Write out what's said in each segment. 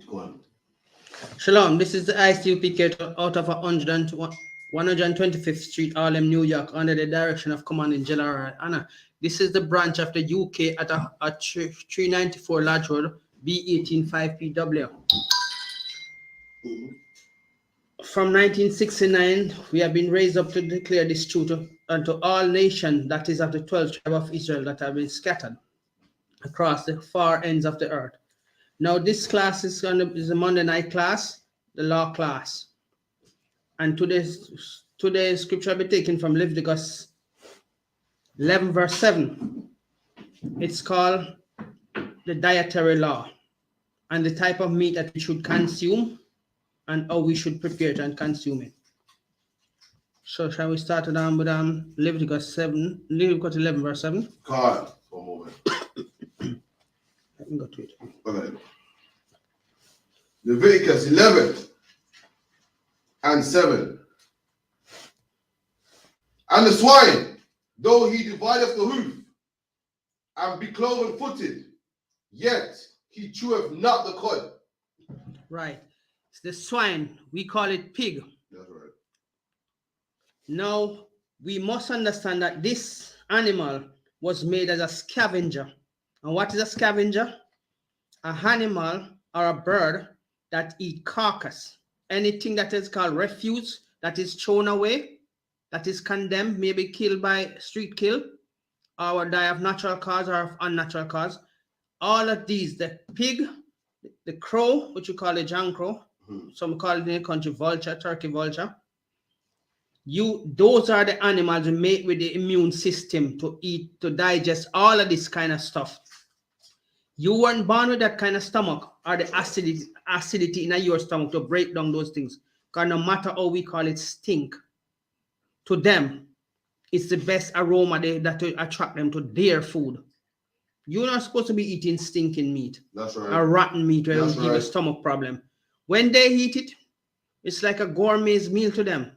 Go on. Shalom, this is the I.S.U.P.K out of 125th Street, Harlem, New York, under the direction of Commanding General Anna. This is the branch of the UK at 394 Lodge Road, B185PW. From 1969, we have been raised up to declare this truth unto all nations, that is of the 12 tribe of Israel that have been scattered across the far ends of the earth. Now, this class is a Monday night class, the law class. And today's scripture will be taken from Leviticus 11, verse 7. It's called the dietary law and the type of meat that we should consume and how we should prepare it and consume it. So, shall we start with Leviticus 11, verse 7? God, for a moment. Let me go to it. Okay. Leviticus 11 and 7. And the swine, though he divideth the hoof, and be cloven-footed, yet he cheweth not the cud. Right. It's the swine. We call it pig. That's right. Now, we must understand that this animal was made as a scavenger. And what is a scavenger? An animal or a bird that eat carcass. Anything that is called refuse, that is thrown away, that is condemned, maybe killed by street kill, or die of natural cause or of unnatural cause. All of these, the pig, the crow, which you call a John crow, some call it in the country vulture, turkey vulture. Those are the animals we make with the immune system to eat, to digest all of this kind of stuff. You weren't born with that kind of stomach or the acidity in your stomach to break down those things. Because no matter how we call it stink, to them, it's the best aroma that will attract them to their food. You're not supposed to be eating stinking meat. That's right. Or rotten meat where it'll give you a stomach problem. When they eat it, it's like a gourmet's meal to them.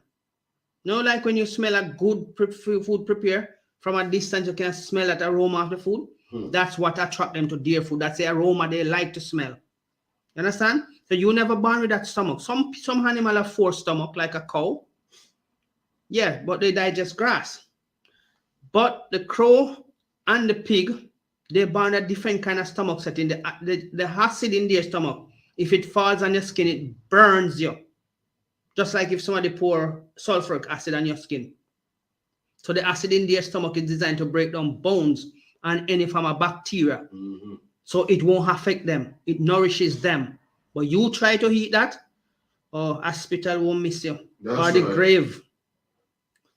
You know, like when you smell a good food prepared, from a distance you can smell that aroma of the food. That's what attracts them to their food. That's the aroma they like to smell. You understand? So you never born with that stomach. Some animal have 4 stomachs, like a cow. Yeah, but they digest grass. But the crow and the pig, they born a different kind of stomach setting. The acid in their stomach, if it falls on your skin, it burns you. Just like if somebody pour sulfuric acid on your skin. So the acid in their stomach is designed to break down bones and any form of bacteria. So it won't affect them. It nourishes them. But you try to eat that, hospital won't miss you. Or the grave.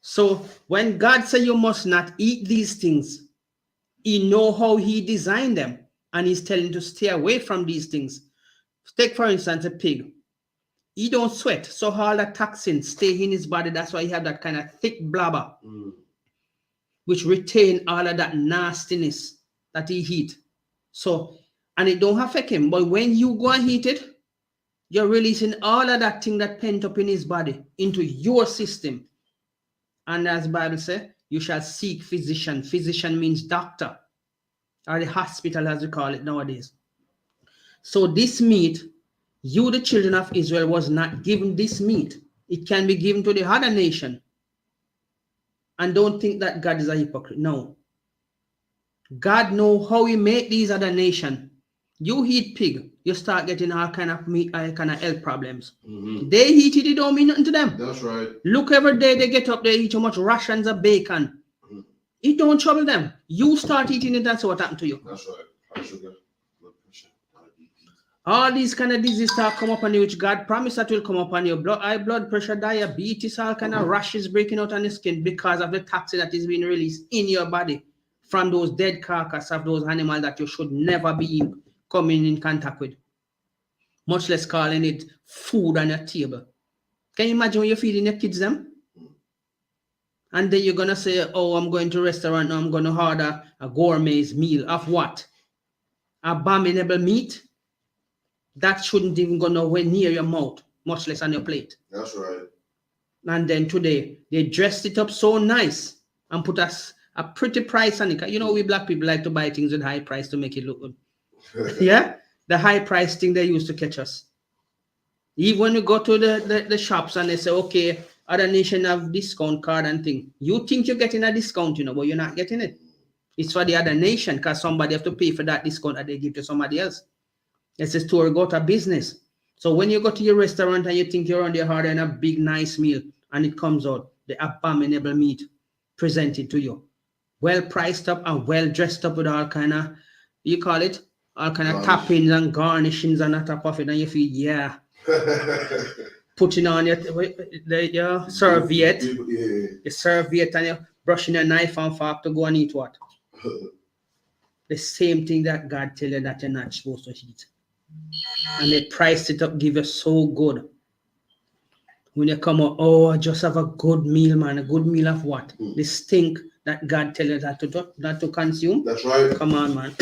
So when God said you must not eat these things, he knows how he designed them. And he's telling you to stay away from these things. Take, for instance, a pig. He don't sweat. So all the toxins stay in his body. That's why he have that kind of thick blubber. Which retain all of that nastiness that he eat. So, and it don't affect him. But when you go and eat it, you're releasing all of that thing that pent up in his body into your system. And as the Bible says, you shall seek physician. Physician means doctor, or the hospital as we call it nowadays. So this meat, you, the children of Israel, was not given this meat. It can be given to the other nation. And don't think that God is a hypocrite. No. God knows how he made these other nations. You eat pig, you start getting all kind of meat, all kind of health problems. They eat it, it don't mean nothing to them. That's right. Look, every day they get up, they eat too much rations of bacon. It don't trouble them. You start eating it, that's what happened to you. That's right. High sugar, blood pressure, diabetes. All these kind of diseases start come up on you, which God promised that will come up on you. High blood pressure, diabetes, all kind of rashes breaking out on the skin because of the toxin that is being released in your body from those dead carcass of those animals that you should never be coming in contact with. Much less calling it food on your table. Can you imagine when you're feeding your kids them? And then you're going to say, oh, I'm going to a restaurant, I'm going to order a gourmet's meal. Of what? Abominable meat? That shouldn't even go nowhere near your mouth, much less on your plate. That's right. And then today, they dressed it up so nice and put us a pretty price on it. You know, we black people like to buy things with high price to make it look good. Yeah? The high price thing they used to catch us. Even when you go to the shops and they say, okay, other nation have discount card and thing. You think you're getting a discount, you know, but you're not getting it. It's for the other nation because somebody have to pay for that discount that they give to somebody else. It's a store go to business. So when you go to your restaurant and you think you're on the hard and a big nice meal and it comes out, the abominable meat presented to you, well priced up and well dressed up with all kind of, you call it, all kind of toppings and garnishings on the top of it, and you feel, yeah. Putting on your serviette, your serviette, and you're brushing your knife and fork to go and eat what? The same thing that God tell you that you're not supposed to eat. And they priced it up, give you so good. When you come out, oh, just have a good meal, man. A good meal of what? The stink that God tell you that to consume. That's right. Come on, man.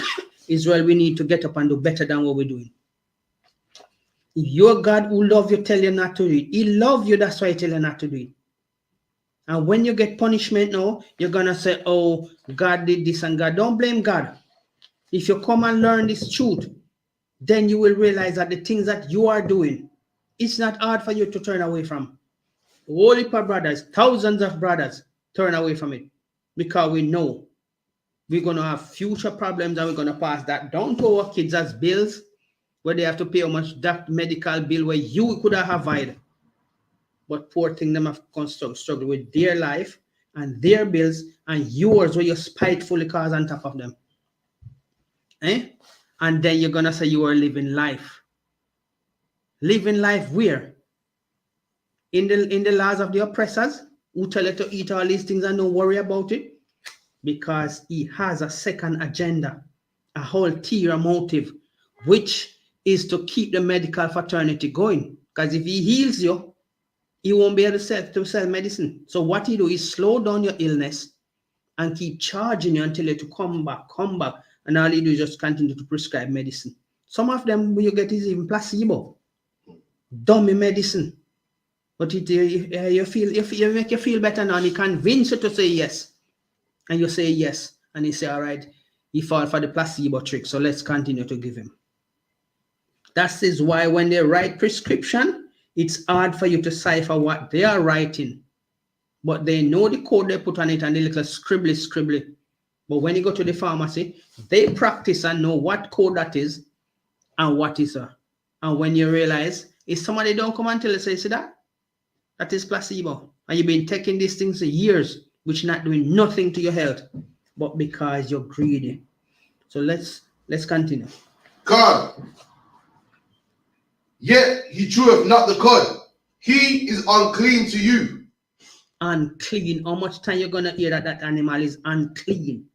Israel, we need to get up and do better than what we're doing. Your God who love you tell you not to do it. He love you, that's why he tell you not to do it. And when you get punishment now, you're going to say, oh, God did this and God. Don't blame God. If you come and learn this truth, then you will realize that the things that you are doing, it's not hard for you to turn away from. All heap of brothers, thousands of brothers, turn away from it. Because we know we're going to have future problems and we're going to pass that down to our kids as bills, where they have to pay how much that medical bill where you could have avoided. But poor thing, them have struggle with their life and their bills and yours where you spitefully cause on top of them. And then you're going to say you are living life. Living life where? In the laws of the oppressors who tell you to eat all these things and don't worry about it. Because he has a second agenda, a whole ulterior motive, which is to keep the medical fraternity going. Because if he heals you, he won't be able to sell medicine. So what he do is slow down your illness and keep charging you until you to come back. And all he do is just continue to prescribe medicine. Some of them you get is even placebo. Dummy medicine. But you make you feel better now and he convince you to say yes. And you say yes. And he say, all right, he fall for the placebo trick. So let's continue to give him. That is why when they write prescription, it's hard for you to cipher what they are writing. But they know the code they put on it and the little scribbly. But when you go to the pharmacy, they practice and know what code that is and what is her. And when you realize, if somebody don't come and tell you, say, see that? That is placebo. And you've been taking these things for years, which not doing nothing to your health, but because you're greedy. So let's continue. God, yet he cheweth not the cud. He is unclean to you. Unclean. How much time you're gonna hear that animal is unclean?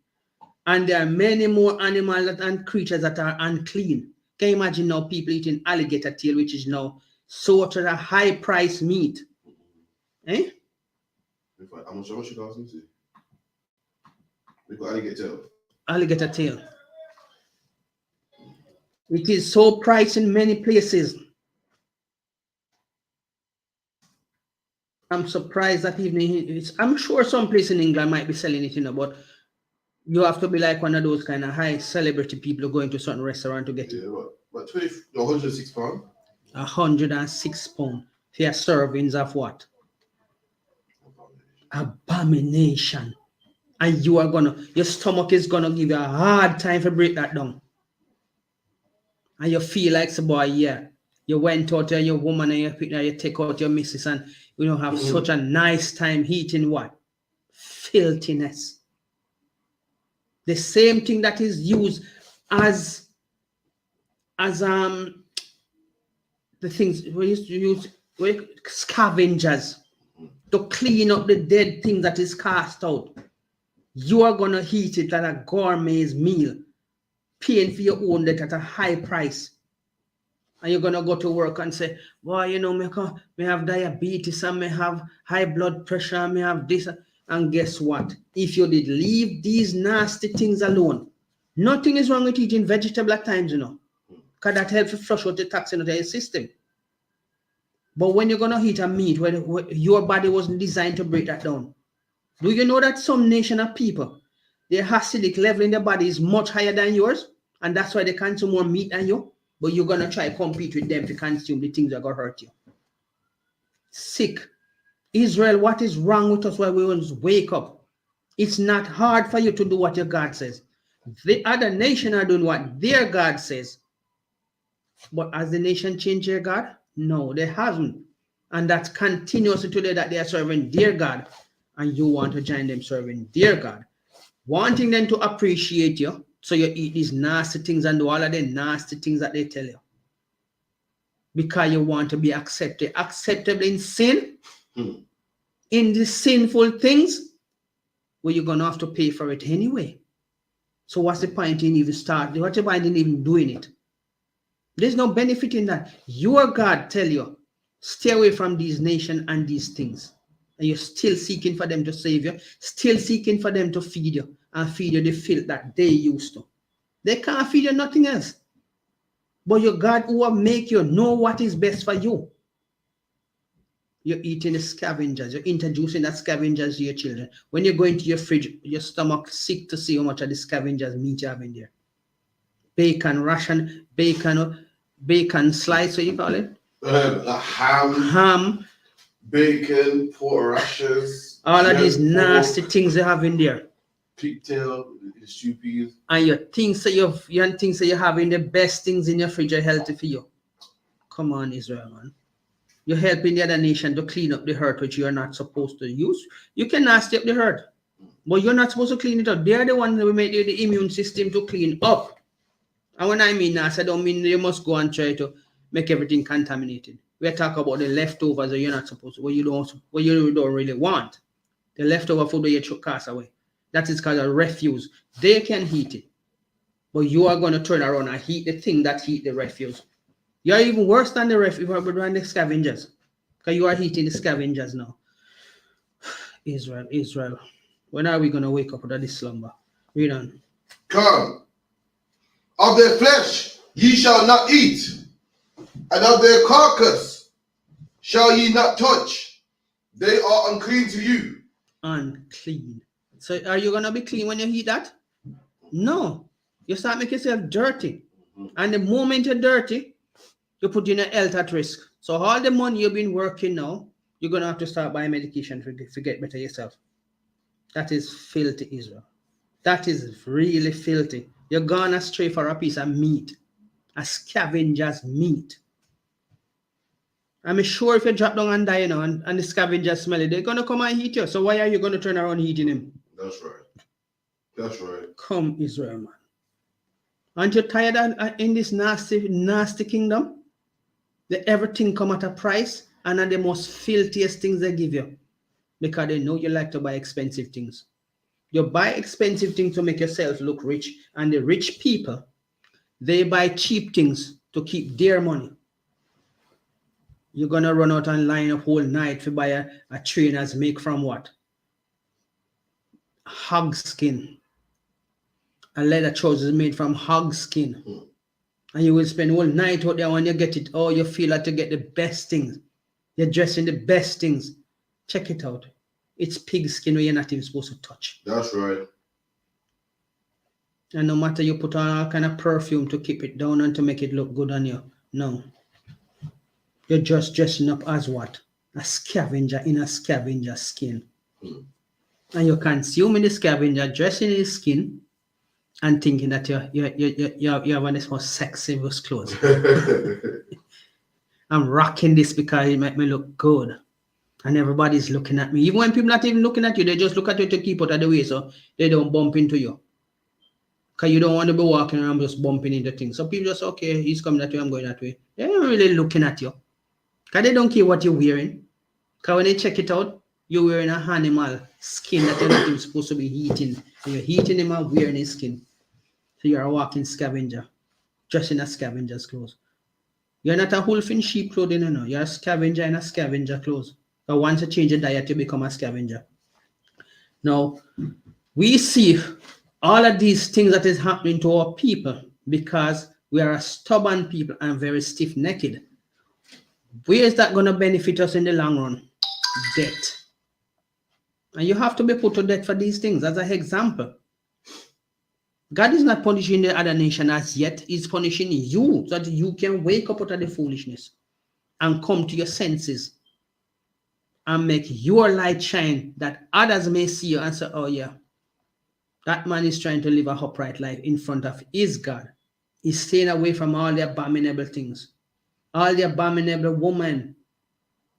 And there are many more animals and creatures that are unclean. Can you imagine now people eating alligator tail, which is now sort of a high price meat? Eh? How much you guys need to? We got alligator tail. Alligator tail. It is so priced in many places. I'm surprised that even I'm sure some place in England might be selling it, you know, but you have to be like one of those kind of high celebrity people going to a certain restaurant to get it. Yeah, what? 106 pounds? 106 pounds for your servings of what? Abomination. And your stomach is gonna give you a hard time to break that down. And you feel like, so boy, yeah, you went out and your woman and you take out your missus and you don't have such a nice time eating what? Filthiness. The same thing that is used as the things we used to use scavengers to clean up the dead thing that is cast out. You are gonna eat it at a gourmet's meal, paying for your own debt at a high price. And you're gonna go to work and say, well, you know, me have diabetes and me have high blood pressure and me have this. And guess what? If you did leave these nasty things alone, nothing is wrong with eating vegetable at times, you know, because that helps to flush out the toxin out of your system. But when you're gonna eat a meat where your body wasn't designed to break that down, do you know that some nation of people, their acidic level in their body is much higher than yours, and that's why they consume more meat than you? but you're gonna try to compete with them to consume the things that are gonna hurt you. Sick. Israel, what is wrong with us? Why we always wake up? It's not hard for you to do what your God says. The other nation are doing what their God says. But has the nation changed their God? No, they haven't. And that's continuously today that they are serving their God. And you want to join them serving their God. Wanting them to appreciate you. So you eat these nasty things and do all of the nasty things that they tell you. Because you want to be accepted. Acceptable in sin. In the sinful things. Well, you're going to have to pay for it anyway. So what's the point in even starting? What's the point in even doing it? There's no benefit in that. Your God tell you, stay away from these nations and these things. And you're still seeking for them to save you. Still seeking for them to feed you. And feed you the filth that they used to. They can't feed you nothing else. But your God who will make you know what is best for you. You're eating the scavengers. You're introducing that scavengers to your children. When you go into your fridge, your stomach sick to see how much of the scavengers meat you have in there. Bacon ration, bacon slice, what you call it? Ham. Bacon, pork rashers. All of these nasty things you have in there. Pigtail, stupid. And you think so you're having the best things in your fridge are healthy for you. Come on, Israel, man. You're helping the other nation to clean up the hurt which you are not supposed to use. You cannot stay up the hurt. But you're not supposed to clean it up. They're the ones that will make the immune system to clean up. And when I mean that, I don't mean you must go and try to make everything contaminated. We're talking about the leftovers that you're not supposed to, what you don't really want. The leftover food that you should cast away. That is called a refuse. They can heat it. But you are going to turn around and heat the thing that heat the refuse. You are even worse than the refuse, than the scavengers. Because you are heating the scavengers now. Israel. When are we going to wake up out of this slumber? Read on. Come. Of their flesh ye shall not eat, and of their carcass shall ye not touch. They are unclean to you. Unclean. So are you going to be clean when you eat that? No. You start making yourself dirty. And the moment you're dirty, you put your health at risk. So all the money you've been working now, you're going to have to start buying medication to get better yourself. That is filthy, Israel. That is really filthy. You're gone astray for a piece of meat. A scavenger's meat. I'm sure if you drop down and die now and the scavengers smell it, they're going to come and eat you. So why are you going to turn around eating him? That's right. That's right. Come, Israel, man. Aren't you tired of, in this nasty kingdom? That everything come at a price and are the most filthiest things they give you. Because they know you like to buy expensive things. You buy expensive things to make yourself look rich. And the rich people, they buy cheap things to keep their money. You're going to run out and line up whole night to buy a trainer's make from what? Hog skin. A leather trousers made from hog skin. And you will spend all night out there when you get it. Oh, you feel like to get the best things. You're dressed in the best things. Check it out. It's pig skin where you're not even supposed to touch. That's right. And no matter you put on all kind of perfume to keep it down and to make it look good on you. No. You're just dressing up as what? A scavenger in a scavenger skin. And you're consuming the scavenger, dressing in his skin, and thinking that you have one of the most sexy clothes. I'm rocking this because it make me look good. And everybody's looking at me. Even when people not even looking at you, they just look at you to keep out of the way so they don't bump into you. Because you don't want to be walking around just bumping into things. So people just, okay, he's coming that way, I'm going that way. They're not really looking at you. Because they don't care what you're wearing. Because when they check it out, you're wearing an animal skin that you're not even supposed to be heating. And you're heating him and wearing his skin. So you're a walking scavenger. Dressed in a scavenger's clothes. You're not a wolf in sheep clothing, no. You're a scavenger in a scavenger clothes. But once you change your diet, you become a scavenger. Now, we see all of these things that is happening to our people because we are a stubborn people and very stiff-necked. Where is that going to benefit us in the long run? Death. And you have to be put to death for these things as an example. God is not punishing the other nation as yet. He's punishing you so that you can wake up out of the foolishness and come to your senses and make your light shine that others may see you and say, oh yeah, that man is trying to live a upright life in front of his God. He's staying away from all the abominable things, all the abominable woman,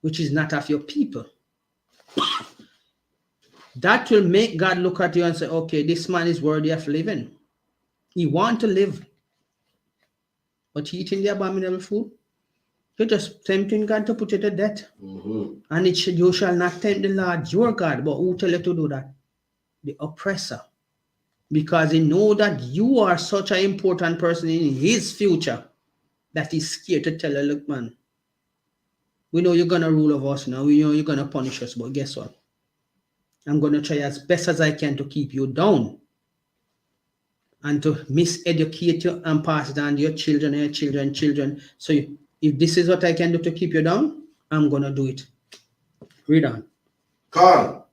which is not of your people. That will make God look at you and say, okay, this man is worthy of living. He wants to live. But eating the abominable food, you're just tempting God to put you to death. And you shall not tempt the Lord your God. But who tell you to do that? The oppressor. Because he know that you are such an important person in his future that he's scared to tell you, look, man, we know you're going to rule over us now. We know you're going to punish us. But guess what? I'm going to try as best as I can to keep you down and to miseducate you and pass it on to your children and your children. So if this is what I can do to keep you down, I'm going to do it. Read on. Khan.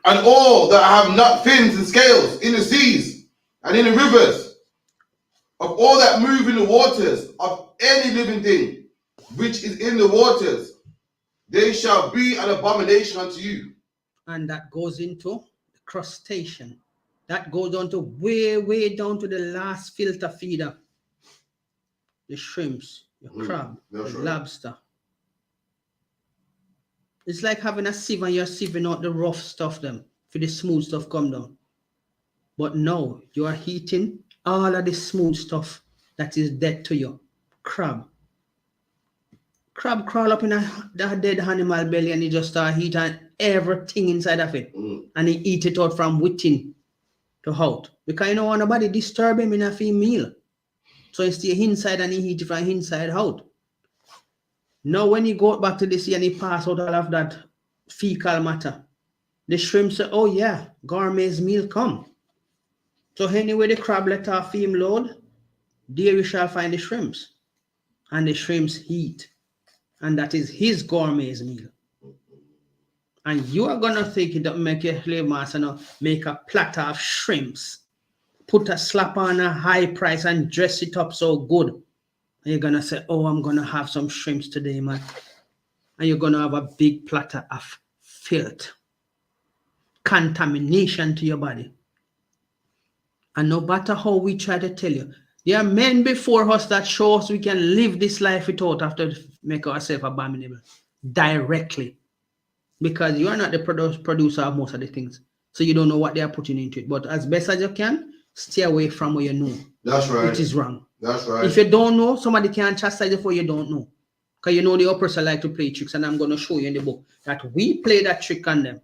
And all that have not fins and scales in the seas and in the rivers, of all that move in the waters, of any living thing which is in the waters, they shall be an abomination unto you. And that goes into the crustacean. That goes on to way down to the last filter feeder. The shrimps, the crab, the lobster. It's like having a sieve and you're sieving out the rough stuff them for the smooth stuff come down. But no, you are heating all of the smooth stuff that is dead to you. Crab. Crab crawl up in a dead animal belly and he just start heating everything inside of it. And he eat it out from within to out. Because you don't want nobody disturb him in a meal. So he stay inside and he eat it from inside out. Now when he go back to the sea and he pass out all of that fecal matter, the shrimp say, oh yeah, gourmet's meal come. So anyway the crab let off him load, there you shall find the shrimps. And the shrimps eat. And that is his gourmet's meal. And you are going to think it up, make your slave master now, make a platter of shrimps, put a slap on a high price and dress it up so good. And you're going to say, oh, I'm going to have some shrimps today, man. And you're going to have a big platter of filth, contamination to your body. And no matter how we try to tell you, there are men before us that show us we can live this life without after make ourselves abominable directly. Because you are not the producer of most of the things. So you don't know what they are putting into it. But as best as you can, stay away from what you know. That's right. It is wrong. That's right. If you don't know, somebody can chastise you for you don't know. Because you know the oppressor like to play tricks. And I'm going to show you in the book that we play that trick on them.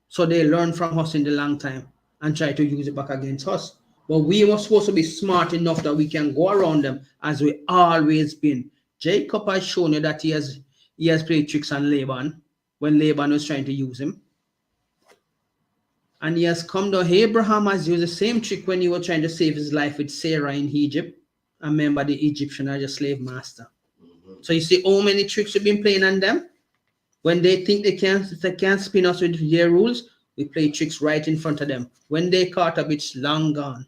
So they learn from us in the long time and try to use it back against us. But we were supposed to be smart enough that we can go around them as we always been. Jacob has shown you that he has played tricks on Laban when Laban was trying to use him. And he has come down. Abraham has used the same trick when he was trying to save his life with Sarah in Egypt. And remember, the Egyptian are just slave master. So you see how many tricks we've been playing on them? When they think they can spin us with their rules, we play tricks right in front of them. When they caught up, it's long gone.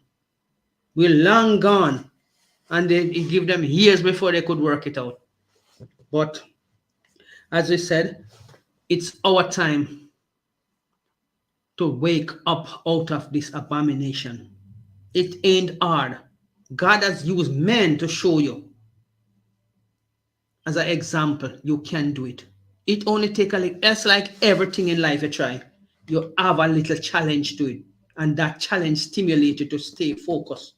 We're long gone. And they give them years before they could work it out. But as we said, it's our time to wake up out of this abomination. It ain't hard. God has used men to show you. As an example, you can do it. It only takes a little. It's like everything in life you try. You have a little challenge to it. And that challenge stimulates you to stay focused.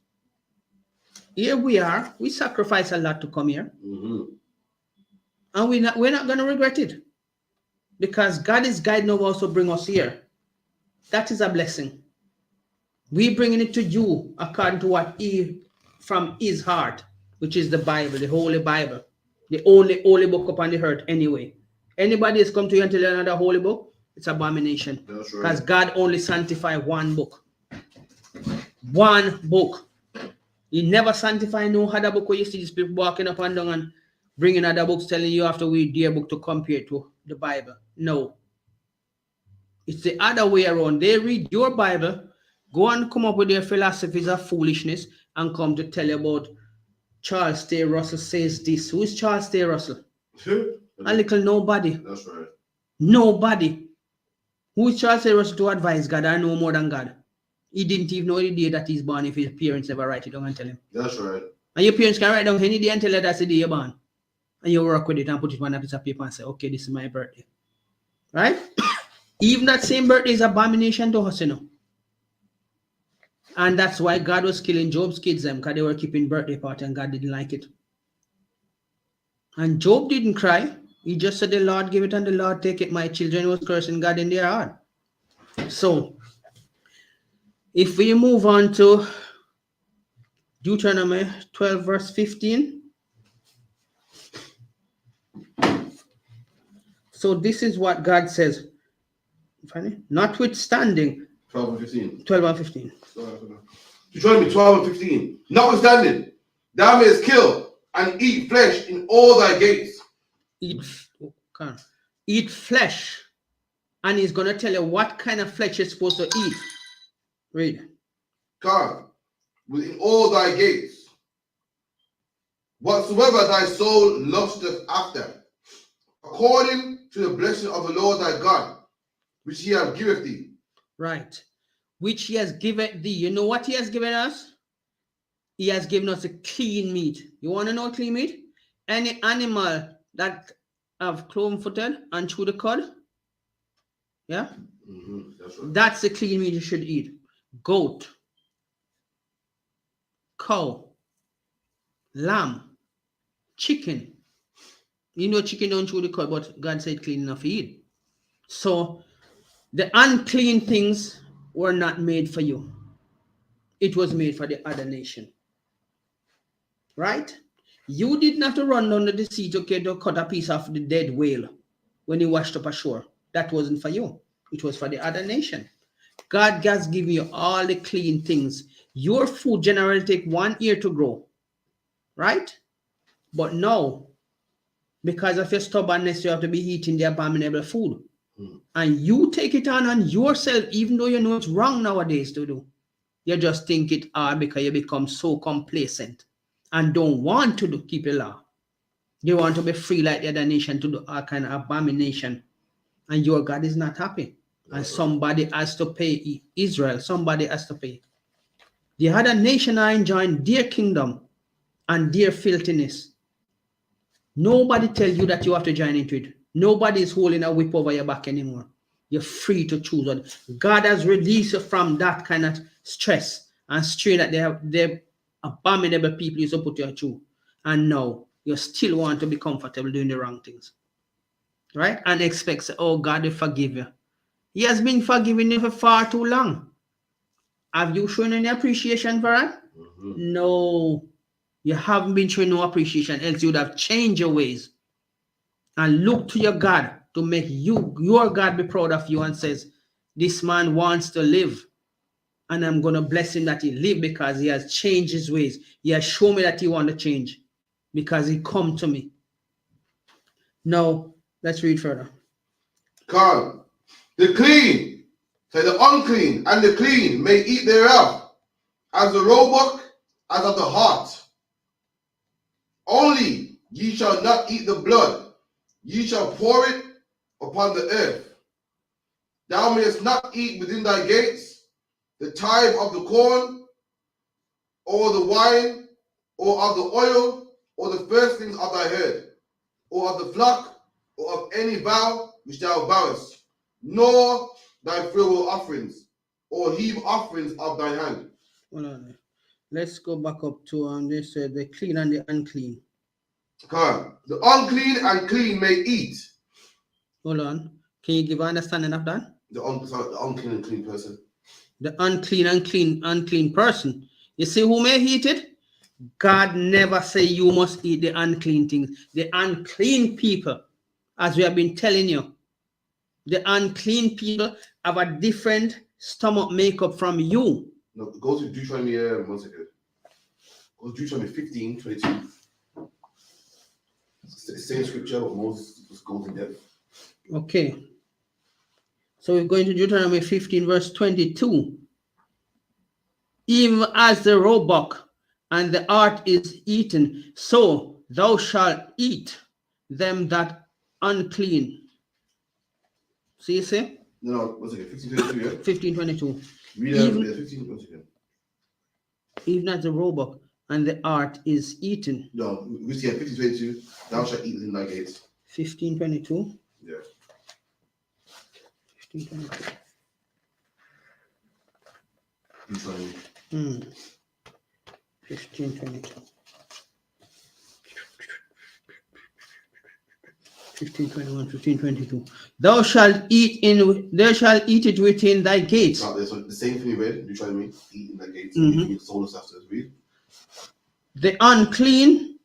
Here we are. We sacrifice a lot to come here. And we're not going to regret it. Because God is guiding us to bring us here. That is a blessing. We bringing it to you according to what from his heart, which is the Bible, the Holy Bible. The only holy book upon the earth anyway. Anybody has come to you and tell you another holy book, it's abomination. That's right. Because God only sanctified one book. One book. He never sanctified no other book where you see these people walking up and down and bringing other books telling you have to read their book to compare to the Bible. No. It's the other way around. They read your Bible, Go and come up with their philosophies of foolishness and come to tell you about Charles T. Russell says this. Who is Charles T. Russell? A little nobody. That's right. Nobody. Who is Charles T. Russell to advise God? I know more than God. He didn't even know the day that he's born if his parents never write it down and tell him. That's right. And your parents can write down any day and tell you that's the day you're born. And you work with it and put it on a piece of paper and say, okay, this is my birthday. Right? Even that same birthday is abomination to us, you know. And that's why God was killing Job's kids because they were keeping birthday party and God didn't like it. And Job didn't cry. He just said, the Lord give it and the Lord take it. My children was cursing God in their heart. So, if we move on to Deuteronomy 12 verse 15. So this is what God says. Notwithstanding. 12 and 15. 12 and 15. Deuteronomy 12 and 15. Notwithstanding, thou mayest kill and eat flesh in all thy gates. Eat flesh. And he's going to tell you what kind of flesh you're supposed to eat. Read. God, within all thy gates, whatsoever thy soul lusteth after, according to the blessing of the Lord thy God, which he hath given thee. Right. Which he has given thee. You know what he has given us? He has given us a clean meat. You want to know clean meat? Any animal that have cloven-footed and chew the cud, yeah? That's right. That's the clean meat you should eat. Goat, cow, lamb, chicken. You know chicken don't chew the cud, but God said clean enough to eat. So the unclean things were not made for you. It was made for the other nation. Right? You didn't have to run down to the sea to cut a piece of the dead whale when he washed up ashore. That wasn't for you. It was for the other nation. God has given you all the clean things. Your food generally take 1 year to grow. Right? But now, because of your stubbornness, you have to be eating the abominable food. And you take it on yourself, even though you know it's wrong nowadays to do. You just think it hard because you become so complacent and don't want to keep a law. You want to be free like the other nation to do all kind of abomination. And your God is not happy. And somebody has to pay. Israel, somebody has to pay. The other nation are enjoying their kingdom and their filthiness. Nobody tell you that you have to join into it. Nobody is holding a whip over your back anymore. You're free to choose what. God has released you from that kind of stress and strain that the abominable people used to put you through. And now you still want to be comfortable doing the wrong things. Right? And expect, oh, God will forgive you. He has been forgiving you for far too long. Have you shown any appreciation for that? No. You haven't been showing no appreciation, else you would have changed your ways. And look to your God to make your God be proud of you and says, this man wants to live. And I'm going to bless him that he live because he has changed his ways. He has shown me that he want to change because he come to me. Now, let's read further. God, the clean, say the unclean and the clean may eat thereof, as the roebuck, as of the hart. Only ye shall not eat the blood, ye shall pour it upon the earth. Thou mayest not eat within thy gates the tithe of the corn, or the wine, or of the oil, or the firstlings of thy herd, or of the flock, or of any vow which thou vowest, nor thy freewill offerings, or heave offerings of thine hand. Hold on. Let's go back up to they said the clean and the unclean. The unclean and clean may eat. Hold on. Can you give an understanding of that? The unclean and clean person. The unclean and unclean person. You see who may eat it? God never say you must eat the unclean things. The unclean people, as we have been telling you, the unclean people have a different stomach makeup from you. No, go to Deuteronomy, 1 second. Go to Deuteronomy 15:22. It's the same scripture, but Moses just goes in depth. Okay. So we're going to Deuteronomy 15 verse 22. even as the roebuck and the hart is eaten, so thou shalt eat them that unclean. See, you say? No, once again, 1522, yeah? 1522. Read Even, yeah, 15, once again. even as the roebuck and the hart is eaten. No, we see 1522, thou shalt eat in thy gates. 1522. Yeah. 1522. He's saying, 1522. 1521, 1522. Thou shalt eat it within thy gates. so the same thing we read, you try me, eat in thy gates, soul us after read. The unclean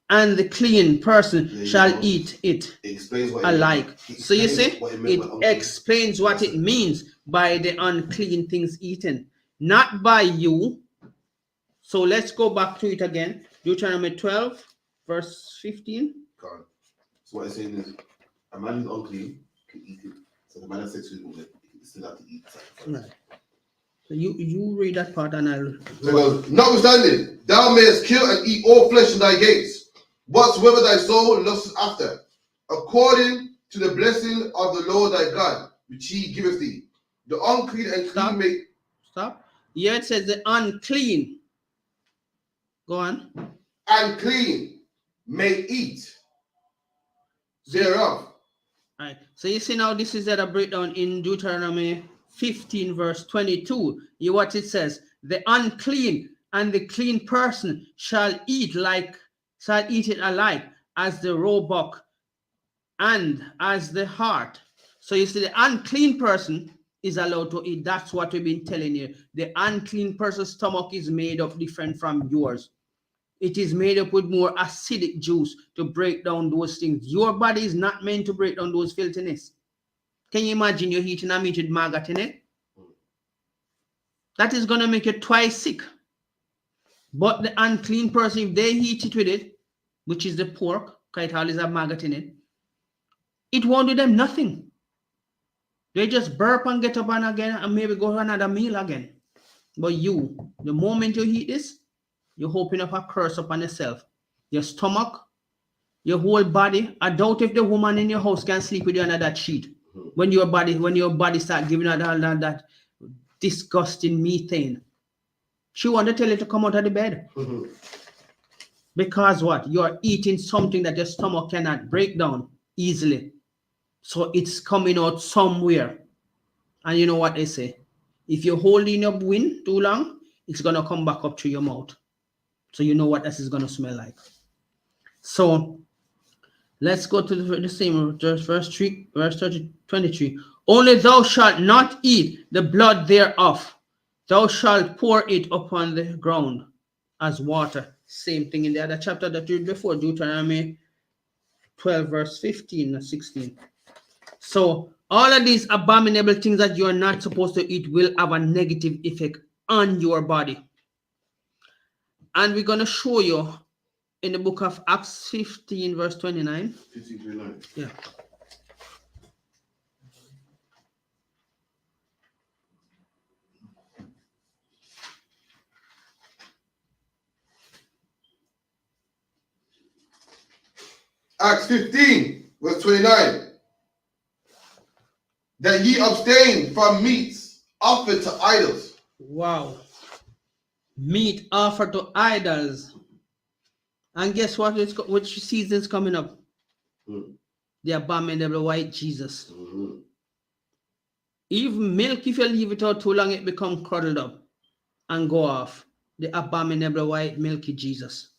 and the clean person shall eat it. It explains what alike. So you see, it meant explains what it means by the unclean things eaten, not by you. So let's go back to it again. Deuteronomy 12, verse 15. God. So what it's saying is, a man who's unclean can eat it. So the man that says to him, he still have to eat sacrifice. Right. So you read that part and I'll. So it goes, notwithstanding, thou mayest kill and eat all flesh in thy gates, whatsoever thy soul lusts after, according to the blessing of the Lord thy God, which he giveth thee. The unclean and clean may. Stop. Here it says the unclean. Go on. And clean may eat thereof. All right. So you see now this is a breakdown in Deuteronomy 15, verse 22. You what it says: the unclean and the clean person shall eat it alike as the roebuck and as the hart. So you see, the unclean person is allowed to eat. That's what we've been telling you. The unclean person's stomach is made up different from yours. It is made up with more acidic juice to break down those things. Your body is not meant to break down those filthiness. Can you imagine you're eating a meat with maggot in it? That is going to make you twice sick. But the unclean person, if they eat it with it, which is the pork, because it always have maggot in it, it won't do them nothing. They just burp and get up and again and maybe go to another meal again. But you, the moment you eat this, you're hoping up a curse upon yourself. Your stomach, your whole body. I doubt if the woman in your house can sleep with you under that sheet. When your body start giving out all that disgusting methane. She want to tell you to come out of the bed. Because what? You're eating something that your stomach cannot break down easily. So it's coming out somewhere. And you know what they say? If you're holding your wind too long, it's going to come back up through your mouth. So you know what this is going to smell like. So let's go to the same verse 23. Only thou shalt not eat the blood thereof. Thou shalt pour it upon the ground as water. Same thing in the other chapter that you read before, Deuteronomy 12, verse 15 and 16. So all of these abominable things that you are not supposed to eat will have a negative effect on your body. And we're going to show you in the book of Acts 15, verse 29. 15:29. Yeah. Acts 15, verse 29. That ye abstain from meats offered to idols. Wow. Meat offered to idols. And guess what? Which season's coming up? The abominable white Jesus. Even milk, if you leave it out too long, it becomes curdled up and go off. The abominable white milky Jesus.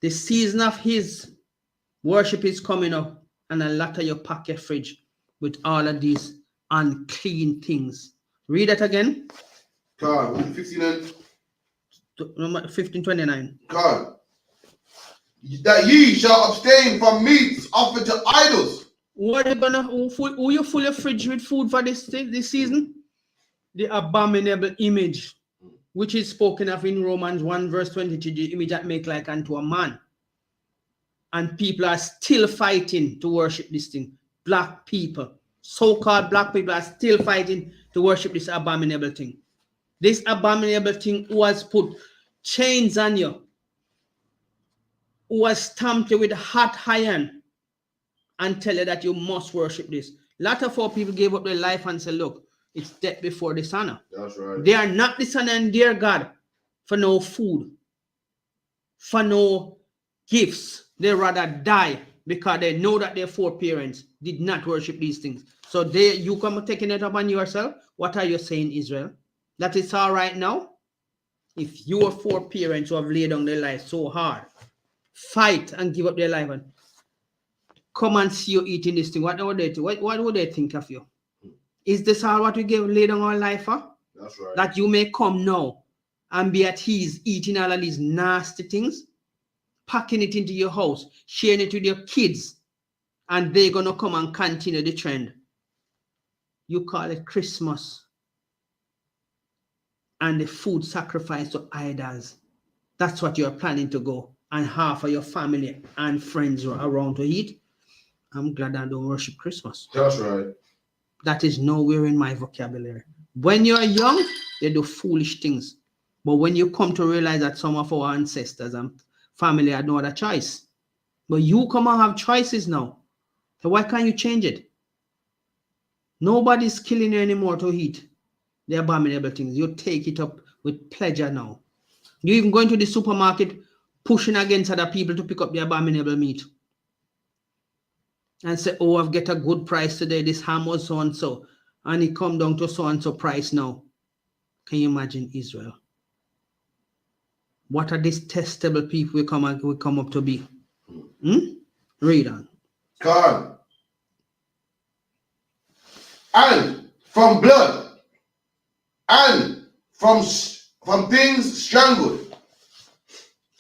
The season of his worship is coming up, and a lot of you pack your fridge with all of these unclean things. Read that again. God, 15:29. God, that ye shall abstain from meats offered to idols. What are you gonna? Who you fill your fridge with food for this season? The abominable image, which is spoken of in Romans 1, verse 22, the image that make like unto a man. And people are still fighting to worship this thing. Black people, so-called black people, are still fighting to worship this abominable thing. This abominable thing was put chains on you, was stamped you with hot iron and tell you that you must worship this. A lot of our people gave up their life and said, look, it's death before dishonor. That's right. They are not dishonoring their God for no food, for no gifts. They rather die because they know that their foreparents did not worship these things. So you come taking it upon yourself. What are you saying, Israel? That it's all right now? If your foreparents who have laid down their life so hard, fight and give up their life and come and see you eating this thing, what would they do? What would they think of you? Is this all what we gave laid down our life for? That's right. That you may come now and be at ease eating all of these nasty things, packing it into your house, sharing it with your kids, and they're going to come and continue the trend. You call it Christmas and the food sacrifice to idols. That's what you're planning to go, and half of your family and friends are around to eat. I'm glad I don't worship Christmas. That's right. That is nowhere in my vocabulary. When you're young, they do foolish things. But when you come to realize that some of our ancestors and family had no other choice, but you come and have choices now. So why can't you change it? Nobody's killing you anymore to eat the abominable things. You take it up with pleasure now. You even go into the supermarket pushing against other people to pick up the abominable meat. And say, oh, I've got a good price today. This ham was so-and-so. And it come down to so-and-so price now. Can you imagine Israel? What are these detestable people we come up to be? Read on. God. And from blood. And from things strangled.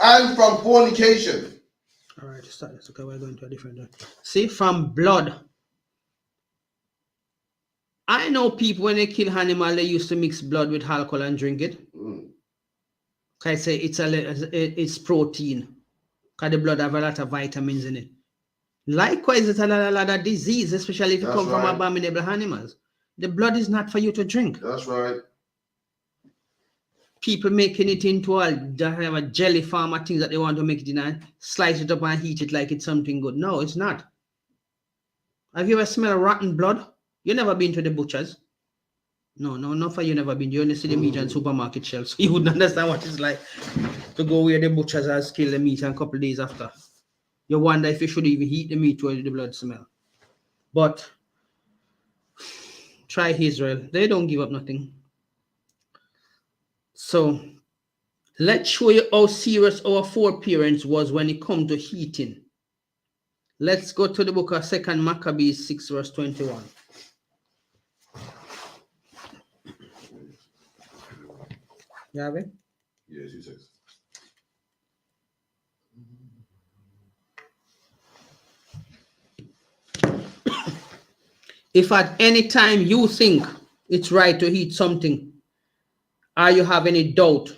And from fornication. All right, start this. Okay, we're going to a different one. See, from blood. I know people when they kill animal, they used to mix blood with alcohol and drink it. I say it's protein. Because the blood have a lot of vitamins in it. Likewise, it's a lot of disease, especially if it comes from abominable animals. The blood is not for you to drink. That's right. People making it into a jelly farm or things that they want to make it in and slice it up and heat it like it's something good. No, it's not. Have you ever smelled rotten blood? You never been to the butchers? No, not for you never been. You only see the meat on supermarket shelves. So you wouldn't understand what it's like to go where the butchers has killed the meat and a couple of days after. You wonder if you should even eat the meat where the blood smell. But try Israel. They don't give up nothing. So let's show you how serious our foreparents was when it come to heating. Let's go to the book of 2 Maccabees 6 verse 21. You have it? Yes, you say. If at any time you think it's right to eat something, or you have any doubt,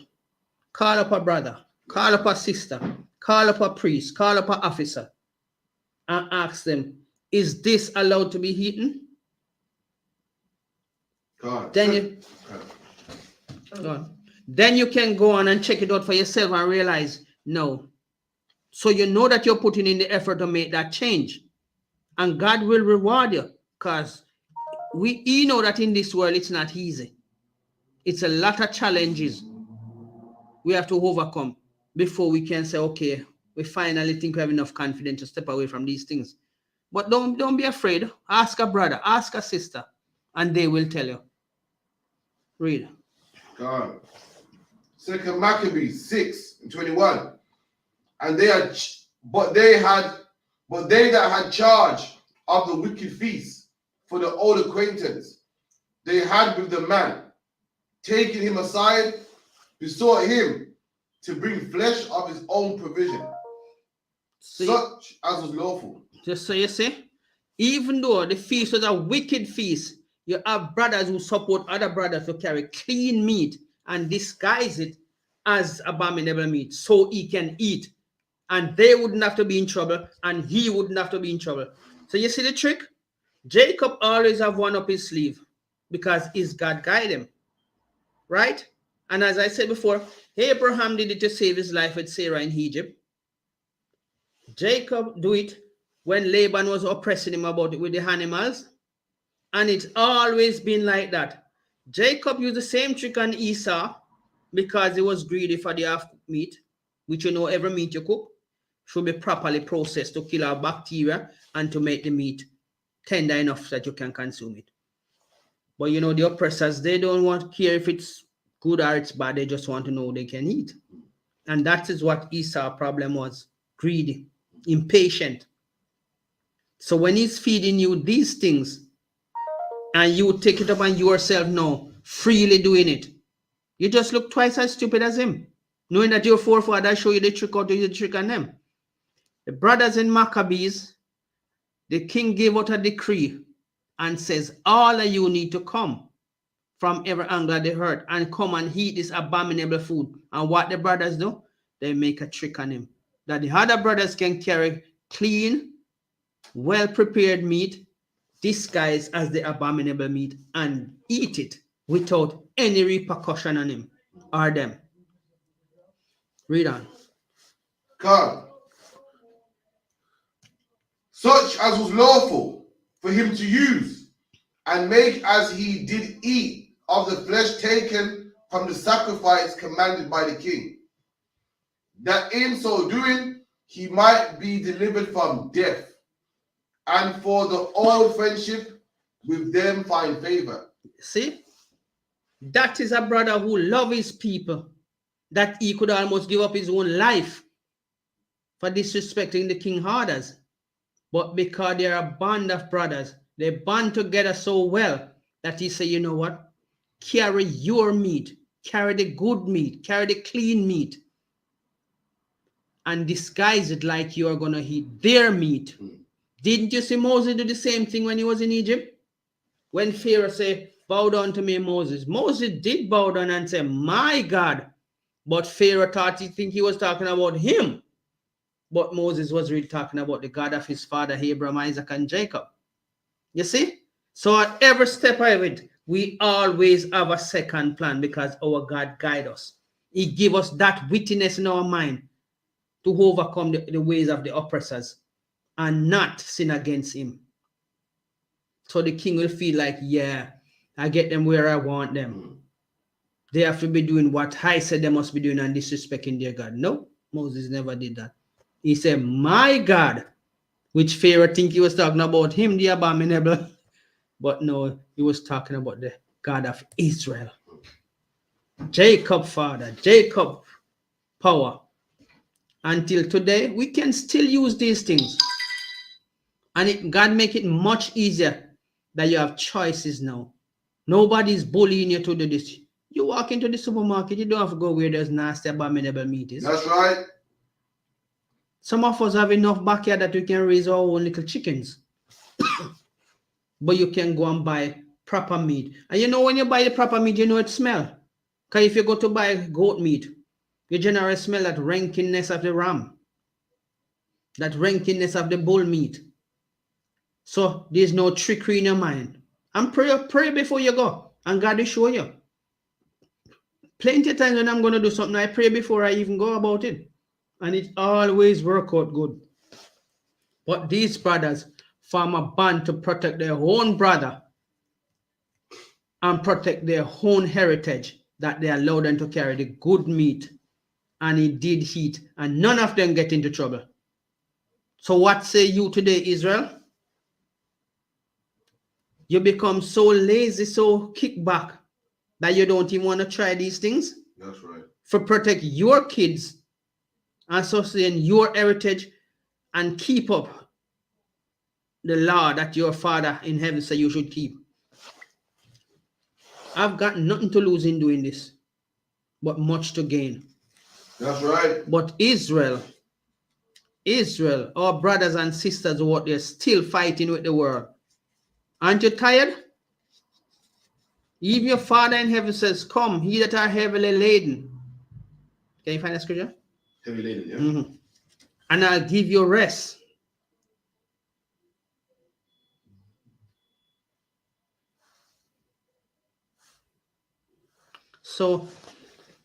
call up a brother, call up a sister, call up a priest, call up an officer, and ask them, is this allowed to be eaten? Then you can go on and check it out for yourself and realize, no. So you know that you're putting in the effort to make that change. And God will reward you, because we know that in this world it's not easy. It's a lot of challenges we have to overcome before we can say, okay, we finally think we have enough confidence to step away from these things. But don't be afraid. Ask a brother, ask a sister, and they will tell you. Read. God. 2 Maccabees 6 and 21. And they that had charge of the wicked feast for the old acquaintance, they had with the man, taking him aside, besought him to bring flesh of his own provision, such as was lawful. Just so you see, even though the feast was a wicked feast, you have brothers who support other brothers to carry clean meat and disguise it as abominable meat so he can eat. And they wouldn't have to be in trouble, and he wouldn't have to be in trouble. So you see the trick? Jacob always have one up his sleeve because his God guide him. Right? And as I said before, Abraham did it to save his life with Sarah in Egypt. Jacob do it when Laban was oppressing him about it with the animals. And it's always been like that. Jacob used the same trick on Esau because he was greedy for the half-cooked meat, which you know every meat you cook should be properly processed to kill our bacteria and to make the meat tender enough that you can consume it. But you know, the oppressors, they don't want to care if it's good or it's bad. They just want to know they can eat. And that is what Esau's problem was. Greedy, impatient. So when he's feeding you these things and you take it upon yourself now, freely doing it, you just look twice as stupid as him, knowing that your forefathers show you the trick or do the trick on them. The brothers in Maccabees, the king gave out a decree and says, all of you need to come from every angle of the earth and come and eat this abominable food. And what the brothers do? They make a trick on him. That the other brothers can carry clean, well-prepared meat, disguised as the abominable meat, and eat it without any repercussion on him or them. Read on. God, such as was lawful for him to use, and make as he did eat of the flesh taken from the sacrifice commanded by the king, that in so doing he might be delivered from death, and for the old friendship with them find favor. See? That is a brother who loves his people, that he could almost give up his own life for disrespecting the king orders. But because they're a band of brothers, they band together so well that he say, you know what? Carry your meat, carry the good meat, carry the clean meat, and disguise it like you're going to eat their meat. Didn't you see Moses do the same thing when he was in Egypt? When Pharaoh said, bow down to me, Moses. Moses did bow down and say, my God. But Pharaoh thought he was talking about him. But Moses was really talking about the God of his father, Abraham, Isaac, and Jacob. You see? So at every step of it, we always have a second plan because our God guides us. He gives us that wittiness in our mind to overcome the ways of the oppressors and not sin against him. So the king will feel like, yeah, I get them where I want them. They have to be doing what I said they must be doing and disrespecting their God. No, Moses never did that. He said, my God, which Pharaoh think he was talking about him, the abominable. But no, he was talking about the God of Israel. Jacob, father, Jacob, power. Until today, we can still use these things. And God make it much easier that you have choices now. Nobody's bullying you to do this. You walk into the supermarket, you don't have to go where there's nasty, abominable meat is. That's right. Some of us have enough backyard that we can raise our own little chickens. But you can go and buy proper meat. And you know when you buy the proper meat, you know it smell. Because if you go to buy goat meat, you generally smell that rankiness of the ram. That rankiness of the bull meat. So there's no trickery in your mind. And pray before you go. And God will show you. Plenty of times when I'm going to do something, I pray before I even go about it. And it always works out good. But these brothers form a band to protect their own brother and protect their own heritage, that they allow them to carry the good meat. And it did eat. And none of them get into trouble. So what say you today, Israel? You become so lazy, so kickback, that you don't even want to try these things? That's right. For protect your kids and sustain your heritage and keep up the law that your Father in heaven said you should keep. I've got nothing to lose in doing this, but much to gain. That's right. But Israel, our brothers and sisters, what they're still fighting with the world. Aren't you tired? Even your Father in heaven says, come, ye that are heavily laden. Can you find that scripture? Heavy laden, yeah. Mm-hmm. And I'll give you rest. So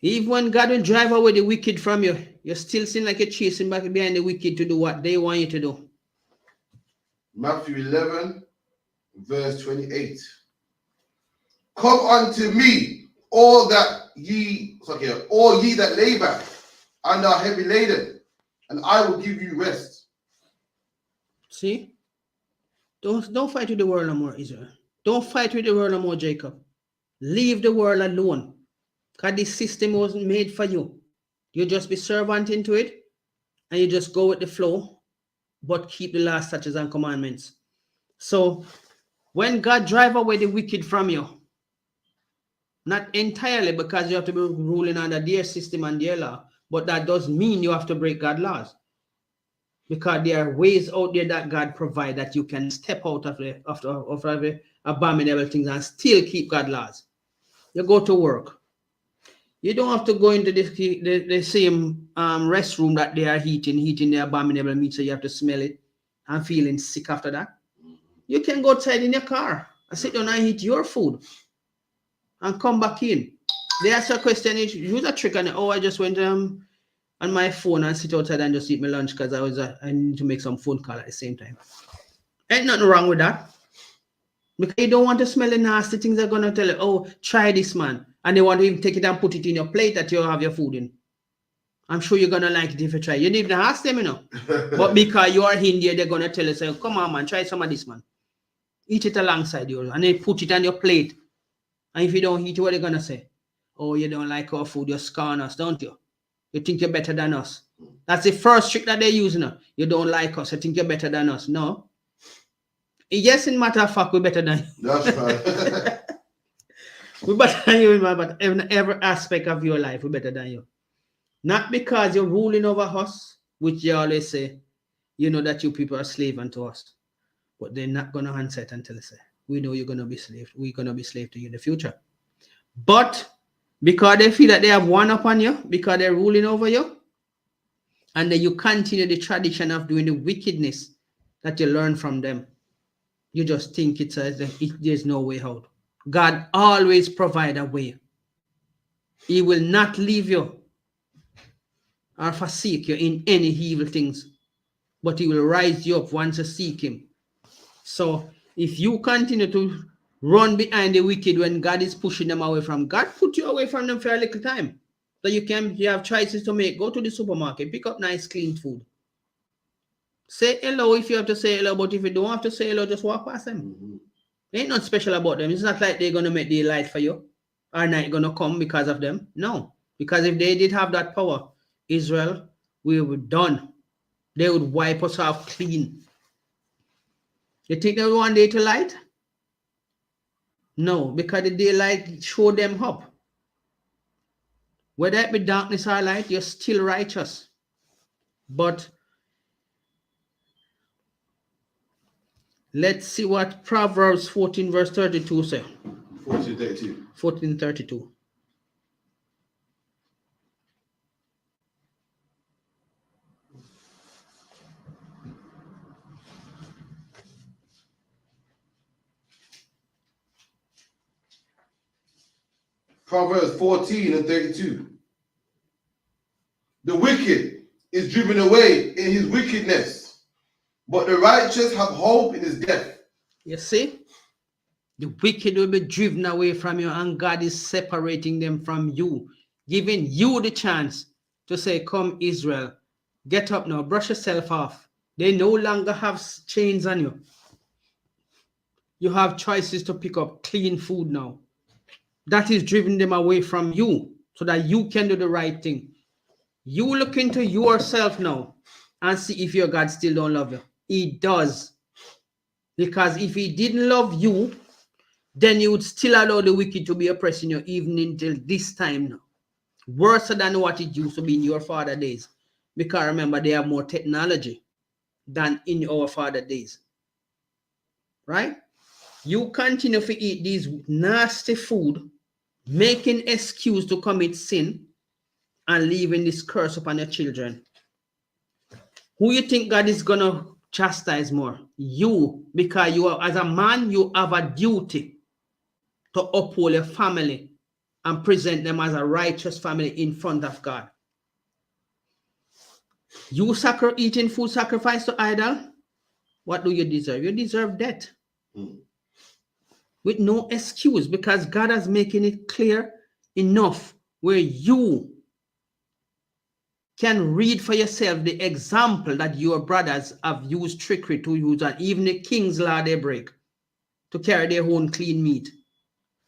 Even when God will drive away the wicked from you, you still seem like you're chasing back behind the wicked to do what they want you to do. Matthew 11, verse 28. Come unto me, all ye that labor and are heavy laden, and I will give you rest. See? Don't fight with the world no more, Israel. Don't fight with the world no more, Jacob. Leave the world alone. Because this system wasn't made for you. You just be servant into it, and you just go with the flow, but keep the law, statutes, and commandments. So when God drive away the wicked from you, not entirely because you have to be ruling under their system and their law, but that does mean you have to break God's laws. Because there are ways out there that God provides that you can step out of the abominable things and still keep God's laws. You go to work. You don't have to go into the same restroom that they are heating the abominable meat, so you have to smell it and feeling sick after that. You can go outside in your car and sit down and eat your food and come back in. They ask you a question, use a trick, and I just went on my phone and sit outside and just eat my lunch because I need to make some phone call at the same time. Ain't nothing wrong with that. Because you don't want to smell the nasty things they're going to tell you, oh, try this, man. And they want to even take it and put it in your plate that you have your food in. I'm sure you're going to like it if you try. You didn't even ask them, you know. But because you are Indian, they're going to tell you, say, come on, man, try some of this, man. Eat it alongside yours. And they put it on your plate. And if you don't eat it, what are they going to say? Oh, you don't like our food. You scorn us, don't you? You think you're better than us. That's the first trick that they're using. You don't like us. You think you're better than us. No. Yes, in matter of fact, we're better than you. That's right. We're better than you, but in every aspect of your life, we're better than you. Not because you're ruling over us, which you always say, you know that you people are slave unto us. But they're not going to answer it until they say, we know you're going to be slave. We're going to be slave to you in the future. But because they feel that they have one upon you, because they're ruling over you, and then you continue the tradition of doing the wickedness that you learn from them, you just think there's no way out. God always provides a way. He will not leave you or forsake you in any evil things, but he will rise you up once you seek him. So if you continue to run behind the wicked when God is pushing them away from God, put you away from them for a little time. So you have choices to make. Go to the supermarket, pick up nice clean food. Say hello if you have to say hello, but if you don't have to say hello, just walk past them. Mm-hmm. Ain't nothing special about them. It's not like they're going to make the light for you or night going to come because of them. No. Because if they did have that power, Israel, we were done. They would wipe us off clean. You think they would want day to light? No, because the daylight showed them up. Whether it be darkness or light, you're still righteous. But let's see what Proverbs 14 verse 32 says. 14:32. 14:32. Proverbs 14:32. The wicked is driven away in his wickedness, but the righteous have hope in his death. You see? The wicked will be driven away from you, and God is separating them from you, giving you the chance to say, come, Israel, get up now, brush yourself off. They no longer have chains on you. You have choices to pick up clean food now. That is driving them away from you so that you can do the right thing. You look into yourself now and see if your God still don't love you. He does. Because if he didn't love you, then you would still allow the wicked to be oppressing you even until this time now. Worse than what it used to be in your father days. Because remember, they have more technology than in our father days. Right? You continue to eat these nasty food, making excuse to commit sin, and leaving this curse upon your children. Who you think God is going to chastise more? You, because you are, as a man, you have a duty to uphold your family and present them as a righteous family in front of God. You eating food sacrificed to idol, what do you deserve? You deserve death. With no excuse, because God has making it clear enough where you can read for yourself the example that your brothers have used trickery to use, and even the king's law they break to carry their own clean meat.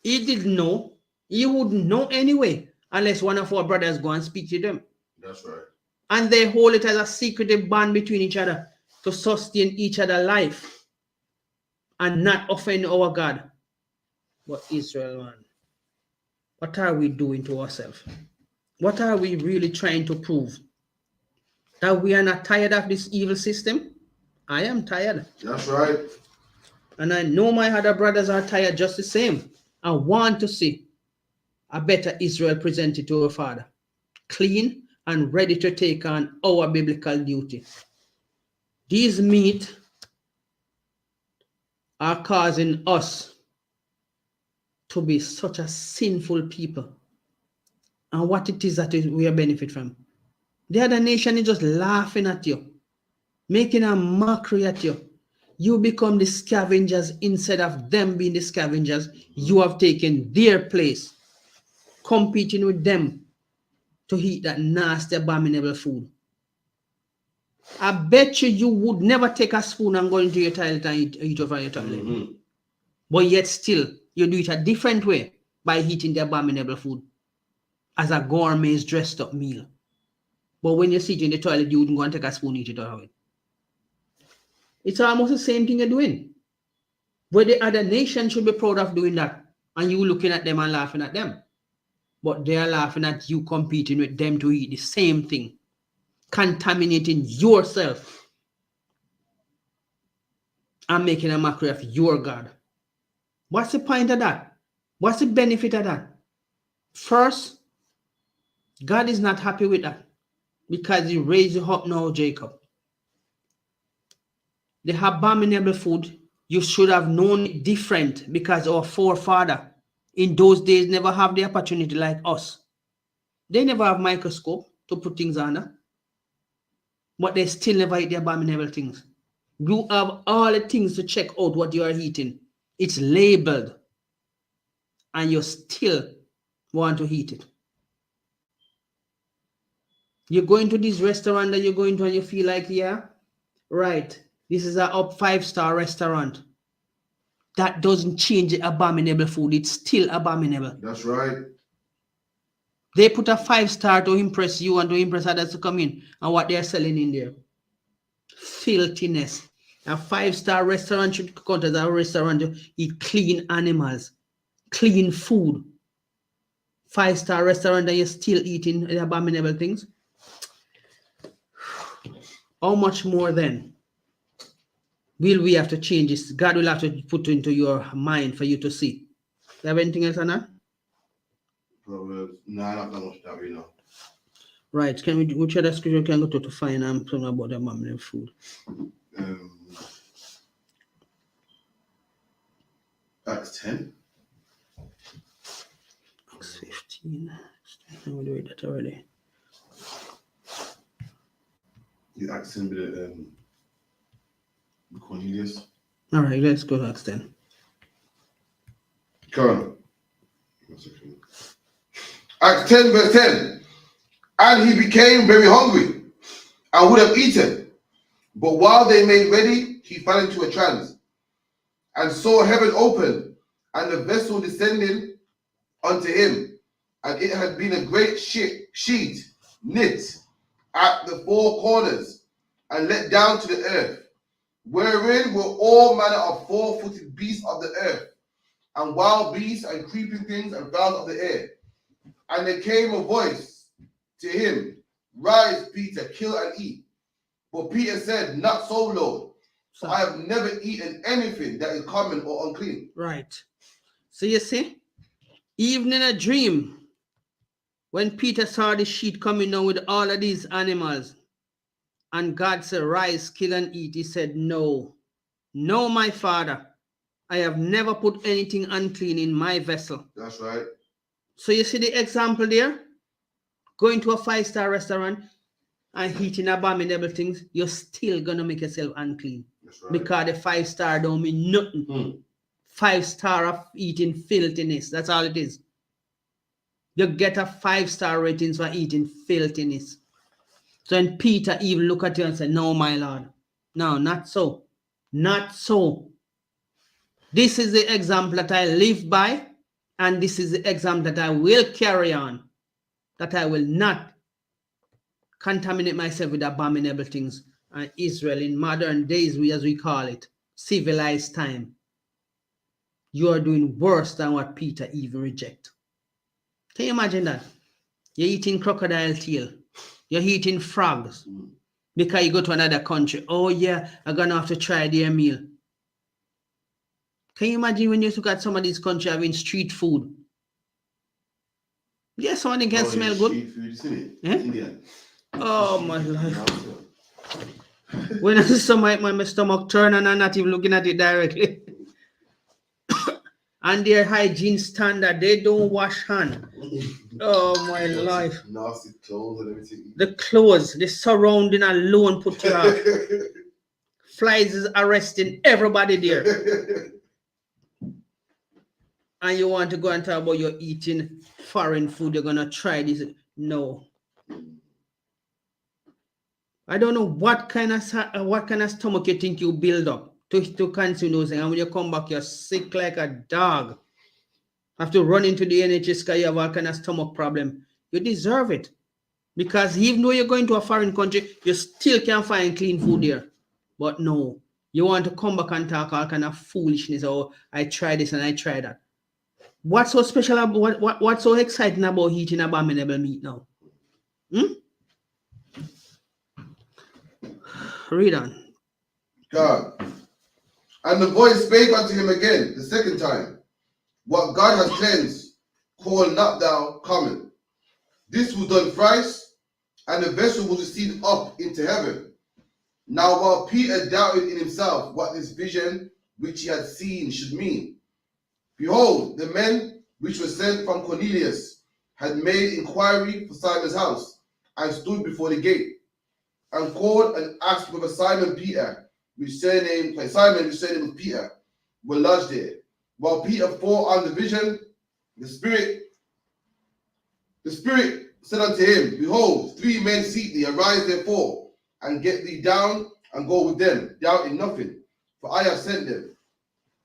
He didn't know. He wouldn't know anyway unless one of our brothers go and speak to them. That's right. And they hold it as a secretive bond between each other to sustain each other's life and not offend our God. But Israel, man, what are we doing to ourselves? What are we really trying to prove? That we are not tired of this evil system? I am tired. That's right. And I know my other brothers are tired just the same. I want to see a better Israel presented to our Father, clean and ready to take on our biblical duty. These meat are causing us to be such a sinful people. And what it is that we are benefit from. The other nation is just laughing at you, making a mockery at you. You become the scavengers instead of them being the scavengers. You have taken their place, competing with them to eat that nasty, abominable food. I bet you would never take a spoon and go into your toilet and eat over your toilet. But yet still, you do it a different way by eating the abominable food as a gourmet's dressed up meal. But when you sit in the toilet, you wouldn't go and take a spoon and eat it out of it. It's almost the same thing you're doing. Where the other nation should be proud of doing that. And you looking at them and laughing at them. But they are laughing at you competing with them to eat the same thing. Contaminating yourself. And making a mockery of your God. What's the point of that? What's the benefit of that? First, God is not happy with that. Because he raised you up now, Jacob. The abominable food, you should have known it different, because our forefather in those days never have the opportunity like us. They never have microscope to put things under. But they still never eat the abominable things. You have all the things to check out what you are eating. It's labeled. And you still want to eat it. You go into this restaurant that you go into and you feel like, yeah, right, this is a up 5-star restaurant. That doesn't change the abominable food. It's still abominable. That's right. They put a 5-star to impress you and to impress others to come in. And what they're selling in there? Filthiness. A 5-star restaurant should count as a restaurant to eat clean animals, clean food. 5-star restaurant that you're still eating the abominable things. How much more then will we have to change this? God will have to put into your mind for you to see. You have anything else on that? Proverbs. No, not that much that we know. Right. Can we, which other scripture can go to find something about the abominable food? Acts 10. Acts 15. We do that already. You Acts 10 with Cornelius. All right, let's go to Acts 10. Come on. Acts 10 verse 10. And he became very hungry and would have eaten. But while they made ready, he fell into a trance and saw heaven open and the vessel descending unto him. And it had been a great sheet knit at the 4 corners and let down to the earth, wherein were all manner of 4-footed beasts of the earth, and wild beasts and creeping things and fowls of the air. And there came a voice to him, Rise, Peter, kill and eat. But Peter said, Not so, Lord, for I have never eaten anything that is common or unclean. Right. So you see, even in a dream, when Peter saw the sheet coming down with all of these animals, and God said, Rise, kill and eat, he said, No, no, my Father, I have never put anything unclean in my vessel. That's right. So you see the example there? Going to a 5-star restaurant and eating abominable things, you're still gonna make yourself unclean. That's right. Because the 5-star don't mean nothing. 5-star of eating filthiness. That's all it is. You get a 5-star ratings for eating filthiness. So when Peter even look at you and say, no, my Lord. No, not so. Not so. This is the example that I live by, and this is the example that I will carry on. That I will not contaminate myself with abominable things. And Israel in modern days, as we call it, civilized time, you are doing worse than what Peter even reject. Can you imagine that? You're eating crocodile tail. You're eating frogs. Because you go to another country. Oh yeah, I'm going to have to try their meal. Can you imagine when you look at some of these countries having street food? Yeah, somebody can smell good. Street food, isn't it? Yeah? India. Oh my life. When I see my stomach turn and I'm not even looking at it directly. And their hygiene standard, they don't wash hand. Oh my life. Nasty clothes and everything. The clothes, the surrounding alone put you off. Flies is arresting everybody there. And you want to go and talk about you're eating foreign food, you're gonna try this. No. I don't know what kind of stomach you think you build up to consume those things. And when you come back, you're sick like a dog. Have to run into the NHS because you have all kind of stomach problem. You deserve it. Because even though you're going to a foreign country, you still can't find clean food there. But no, you want to come back and talk all kind of foolishness. Oh, I tried this and I tried that. What's so special about what's so exciting about eating abominable meat now? Read on. God. And the voice spake unto him again the second time, what God has cleansed, call not thou common. This was done thrice, and the vessel was received up into heaven. Now while Peter doubted in himself what this vision which he had seen should mean, behold, the men which were sent from Cornelius had made inquiry for Simon's house, and stood before the gate, and called and asked whether Simon, which surname was Peter, were lodged there. While Peter thought on the vision, the Spirit said unto him, behold, 3 men seek thee. Arise therefore, and get thee down, and go with them, doubting nothing, for I have sent them.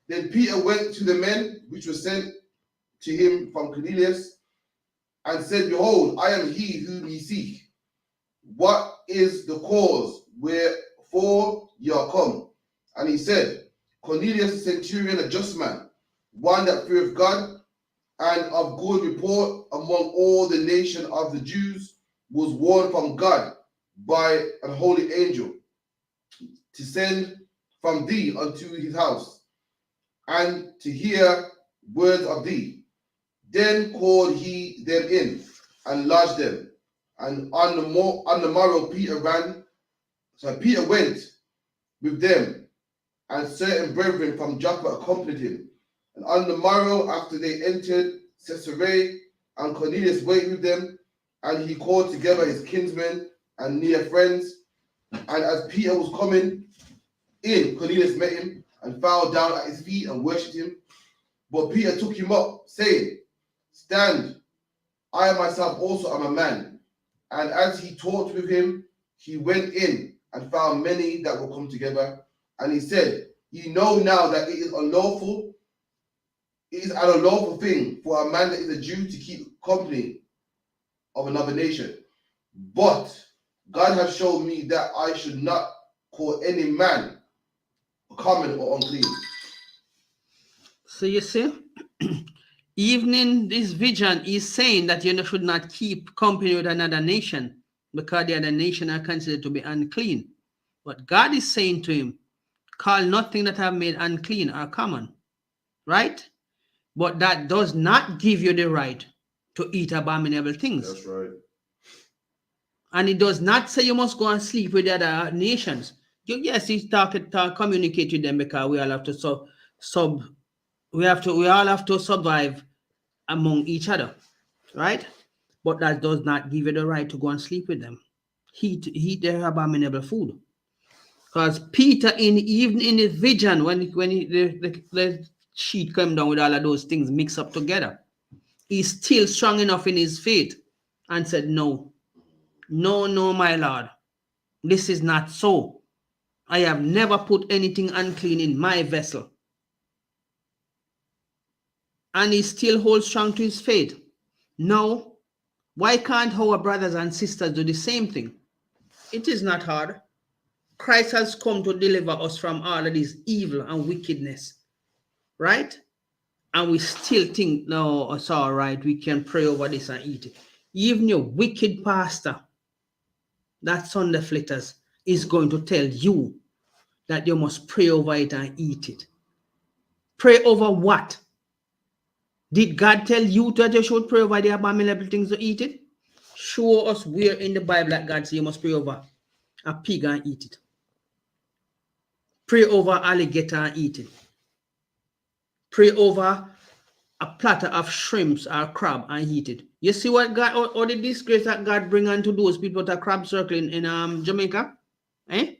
Then Peter went to the men which were sent to him from Cornelius, and said, behold, I am he whom ye seek. What is the cause wherefore ye are come? And he said, Cornelius the centurion, a just man, one that feareth God, and of good report among all the nation of the Jews, was warned from God by an holy angel to send from thee unto his house, and to hear words of thee. Then called he them in, and lodged them. And on the morrow Peter went with them, and certain brethren from Joppa accompanied him. And on the morrow, after they entered Caesarea, and Cornelius waited with them, and he called together his kinsmen and near friends. And as Peter was coming in, Cornelius met him, and fell down at his feet and worshipped him. But Peter took him up, saying, stand, I myself also am a man. And as he talked with him, he went in and found many that were come together. And he said, ye know now that it is an unlawful thing for a man that is a Jew to keep company of another nation. But God has shown me that I should not call any man common or unclean. So you see, even in this vision, he's saying that you should not keep company with another nation, because the other nation are considered to be unclean. But God is saying to him, call nothing that I have made unclean or common, right? But that does not give you the right to eat abominable things. That's right. And it does not say you must go and sleep with the other nations. Yes, he's communicate with them, because we all have to we all have to survive among each other. right? But that does not give you the right to go and sleep with them. Eat their abominable food. Because Peter, even in his vision, when the sheet came down with all of those things mixed up together, he's still strong enough in his faith and said, no, no, my Lord, this is not so. I have never put anything unclean in my vessel. And he still holds strong to his faith. No, why can't our brothers and sisters do the same thing? It is not hard. Christ has come to deliver us from all of this evil and wickedness, right? And we still think, no, it's all right, we can pray over this and eat it. Even your wicked pastor, that Sunday flitters, is going to tell you that you must pray over it and eat it. Pray over what? Did God tell you that you should pray over the abominable things to eat it? Show us where in the Bible that God says you must pray over a pig and eat it. Pray over alligator and eat it. Pray over a platter of shrimps or crab and eat it. You see what God, or the disgrace that God bring onto those people that crab circling in Jamaica? Eh?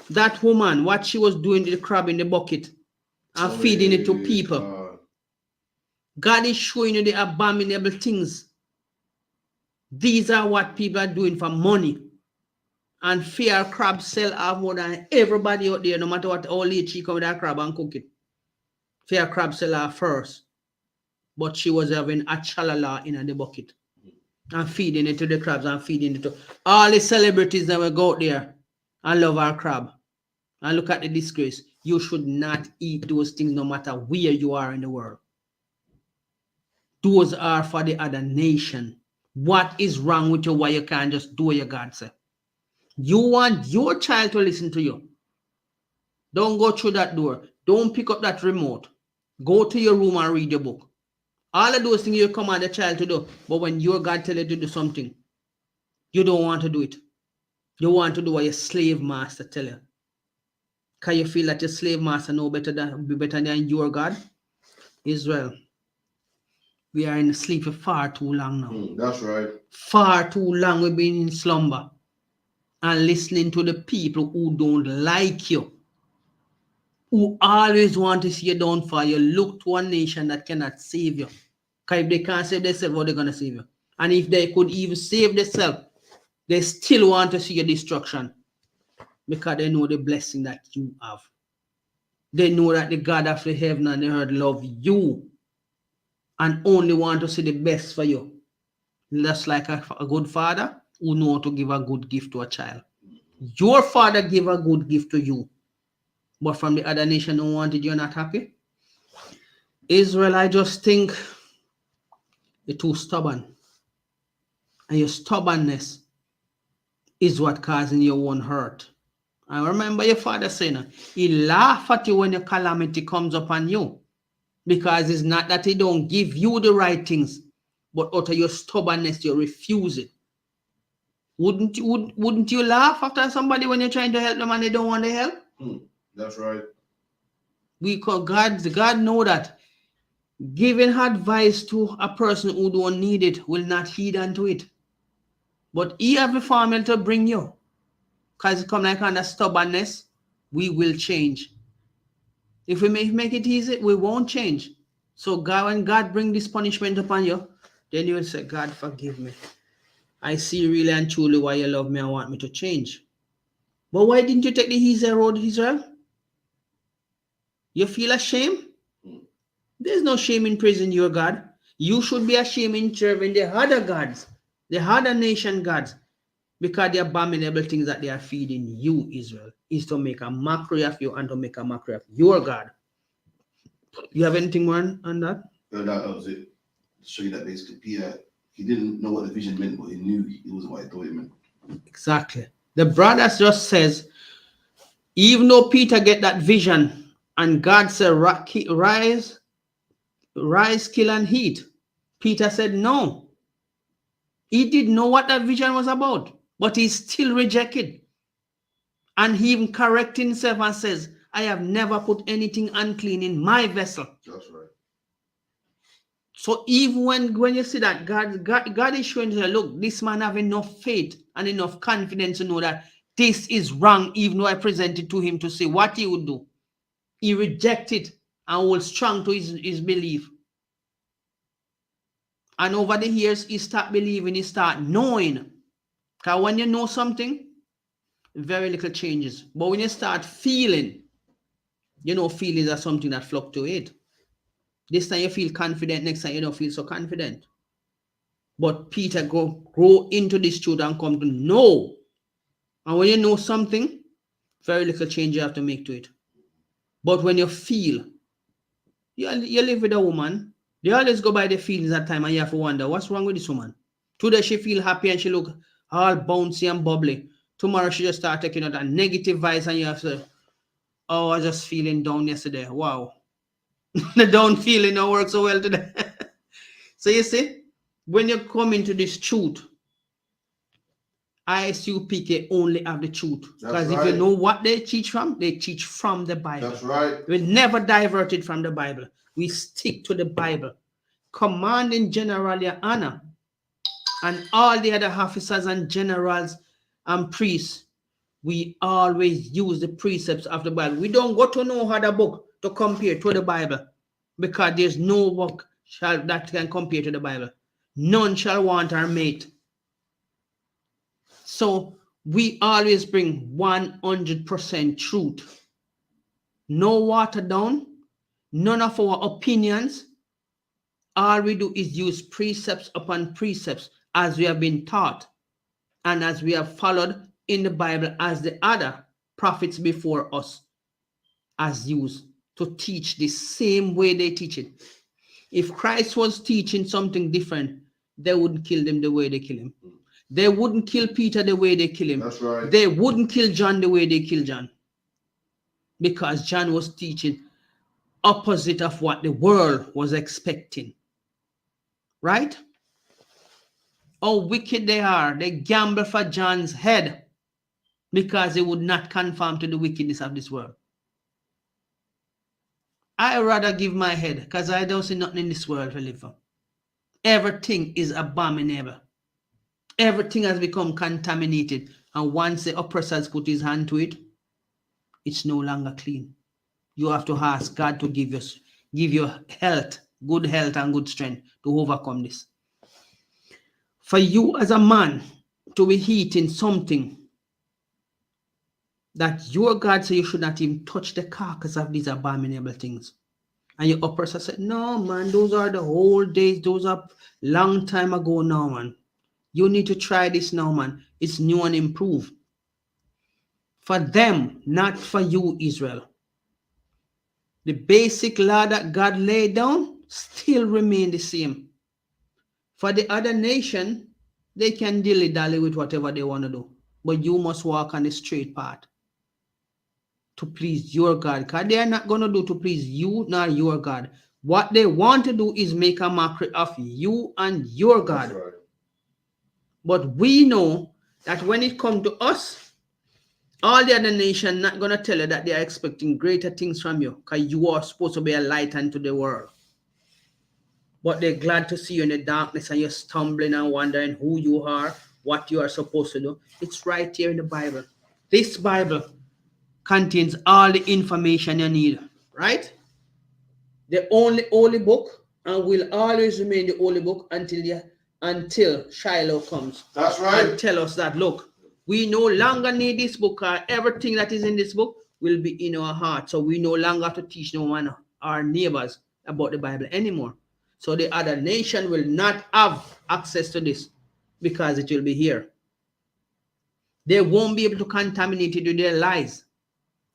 That woman, what she was doing to the crab in the bucket and feeding it to people. God is showing you the abominable things. These are what people are doing for money. And fair crab sell out more than everybody out there, no matter what all late she come with that crab and cook it. Fair crab sell out first. But she was having a chalala in the bucket. And feeding it to the crabs and feeding it to all the celebrities that will go out there and love our crab. And look at the disgrace. You should not eat those things no matter where you are in the world. Those are for the other nation. What is wrong with you? Why you can't just do what your God said? You want your child to listen to you. Don't go through that door. Don't pick up that remote. Go to your room and read your book. All of those things you command the child to do. But when your God tells you to do something, you don't want to do it. You want to do what your slave master tell you. Can you feel that your slave master know better than your God? Israel, we are in sleep for far too long now. That's right. Far too long we've been in slumber and listening to the people who don't like you, who always want to see you downfall. You look to a nation that cannot save you. Because if they can't save themselves, how are they going to save you? And if they could even save themselves, they still want to see your destruction because they know the blessing that you have. They know that the God of the heaven and the earth love you and only want to see the best for you. Just like a good father who knows to give a good gift to a child. Your father gave a good gift to you, but from the other nation who wanted you not happy. Israel, I just think you're too stubborn. And your stubbornness is what causing your own hurt. I remember your father saying, he laugh at you when your calamity comes upon you. Because it's not that he don't give you the right things, but out of your stubbornness, you refuse it. Wouldn't you laugh after somebody when you're trying to help them and they don't want to help? That's right. God know that giving advice to a person who don't need it will not heed unto it. But he have a formula to bring you. Because it come like under stubbornness, we will change. If we make it easy, we won't change. So God, when God bring this punishment upon you, then you will say, God, forgive me. I see really and truly why you love me and want me to change. But why didn't you take the easy road, Israel? You feel ashamed? There's no shame in praising your God. You should be ashamed in serving the other gods, the other nation gods, because the abominable things that they are feeding you, Israel, is to make a mockery of you and to make a mockery of your God. You have anything more on that? No, that was it. To show you that basically Peter, he didn't know what the vision meant, but he knew it wasn't what he thought it meant. Exactly. The brothers just says, even though Peter get that vision and God said, rise, kill and eat, Peter said no. He didn't know what that vision was about, but he still rejected. And he even corrected himself and says, I have never put anything unclean in my vessel. That's right. So even when you see that God is showing you, look, this man have enough faith and enough confidence to know that this is wrong, even though I presented to him to say what he would do. He rejected and was strong to his belief. And over the years, he start believing, he start knowing. Because when you know something, very little changes. But when you start feeling, you know, feelings are something that fluctuate. This time you feel confident, next time you don't feel so confident. But Peter grow into this truth and come to know. And when you know something, very little change you have to make to it. But when you feel, you live with a woman, they always go by the feelings at time and you have to wonder, what's wrong with this woman? Today she feel happy and she look all bouncy and bubbly. Tomorrow she just start taking out that negative vibes and you have to, oh, I was just feeling down yesterday. Wow. The down feeling don't work so well today. So you see, when you come into this truth, I.S.U.P.K only have the truth. Because if you know what they teach from the Bible. That's right. We never diverted from the Bible. We stick to the Bible. Commanding General YAHANNA and all the other officers and generals and priests, we always use the precepts of the Bible. We don't go to no other book to compare to the Bible because there's no book that can compare to the Bible. None shall want our mate. So we always bring 100% truth. No water down, none of our opinions. All we do is use precepts upon precepts as we have been taught and as we have followed in the Bible as the other prophets before us as used to teach the same way they teach it. If Christ was teaching something different, they wouldn't kill him the way they kill him. They wouldn't kill Peter the way they kill him. That's right. They wouldn't kill John the way they kill John. Because John was teaching opposite of what the world was expecting. Right? How wicked they are. They gamble for John's head because they would not conform to the wickedness of this world. I rather give my head because I don't see nothing in this world to live for. Everything is abominable. Everything has become contaminated. And once the oppressor has put his hand to it, it's no longer clean. You have to ask God to give you health, good health and good strength to overcome this. For you as a man to be eating something that your God said you should not even touch the carcass of these abominable things. And your oppressor said, no, man, those are the old days. Those are long time ago now, man. You need to try this now, man. It's new and improved. For them, not for you, Israel. The basic law that God laid down still remain the same. For the other nation, they can dilly-dally with whatever they want to do. But you must walk on the straight path to please your God. Because they are not going to do to please you nor your God. What they want to do is make a mockery of you and your God. That's right. But we know that when it comes to us, all the other nations not going to tell you that they are expecting greater things from you because you are supposed to be a light unto the world. But they're glad to see you in the darkness and you're stumbling and wondering who you are, what you are supposed to do. It's right here in the Bible. This Bible contains all the information you need, right? The only holy book and will always remain the holy book until Shiloh comes. That's right. And tell us that, look, we no longer need this book. Everything that is in this book will be in our heart. So we no longer have to teach no one, our neighbors, about the Bible anymore. So the other nation will not have access to this because it will be here. They won't be able to contaminate it with their lies.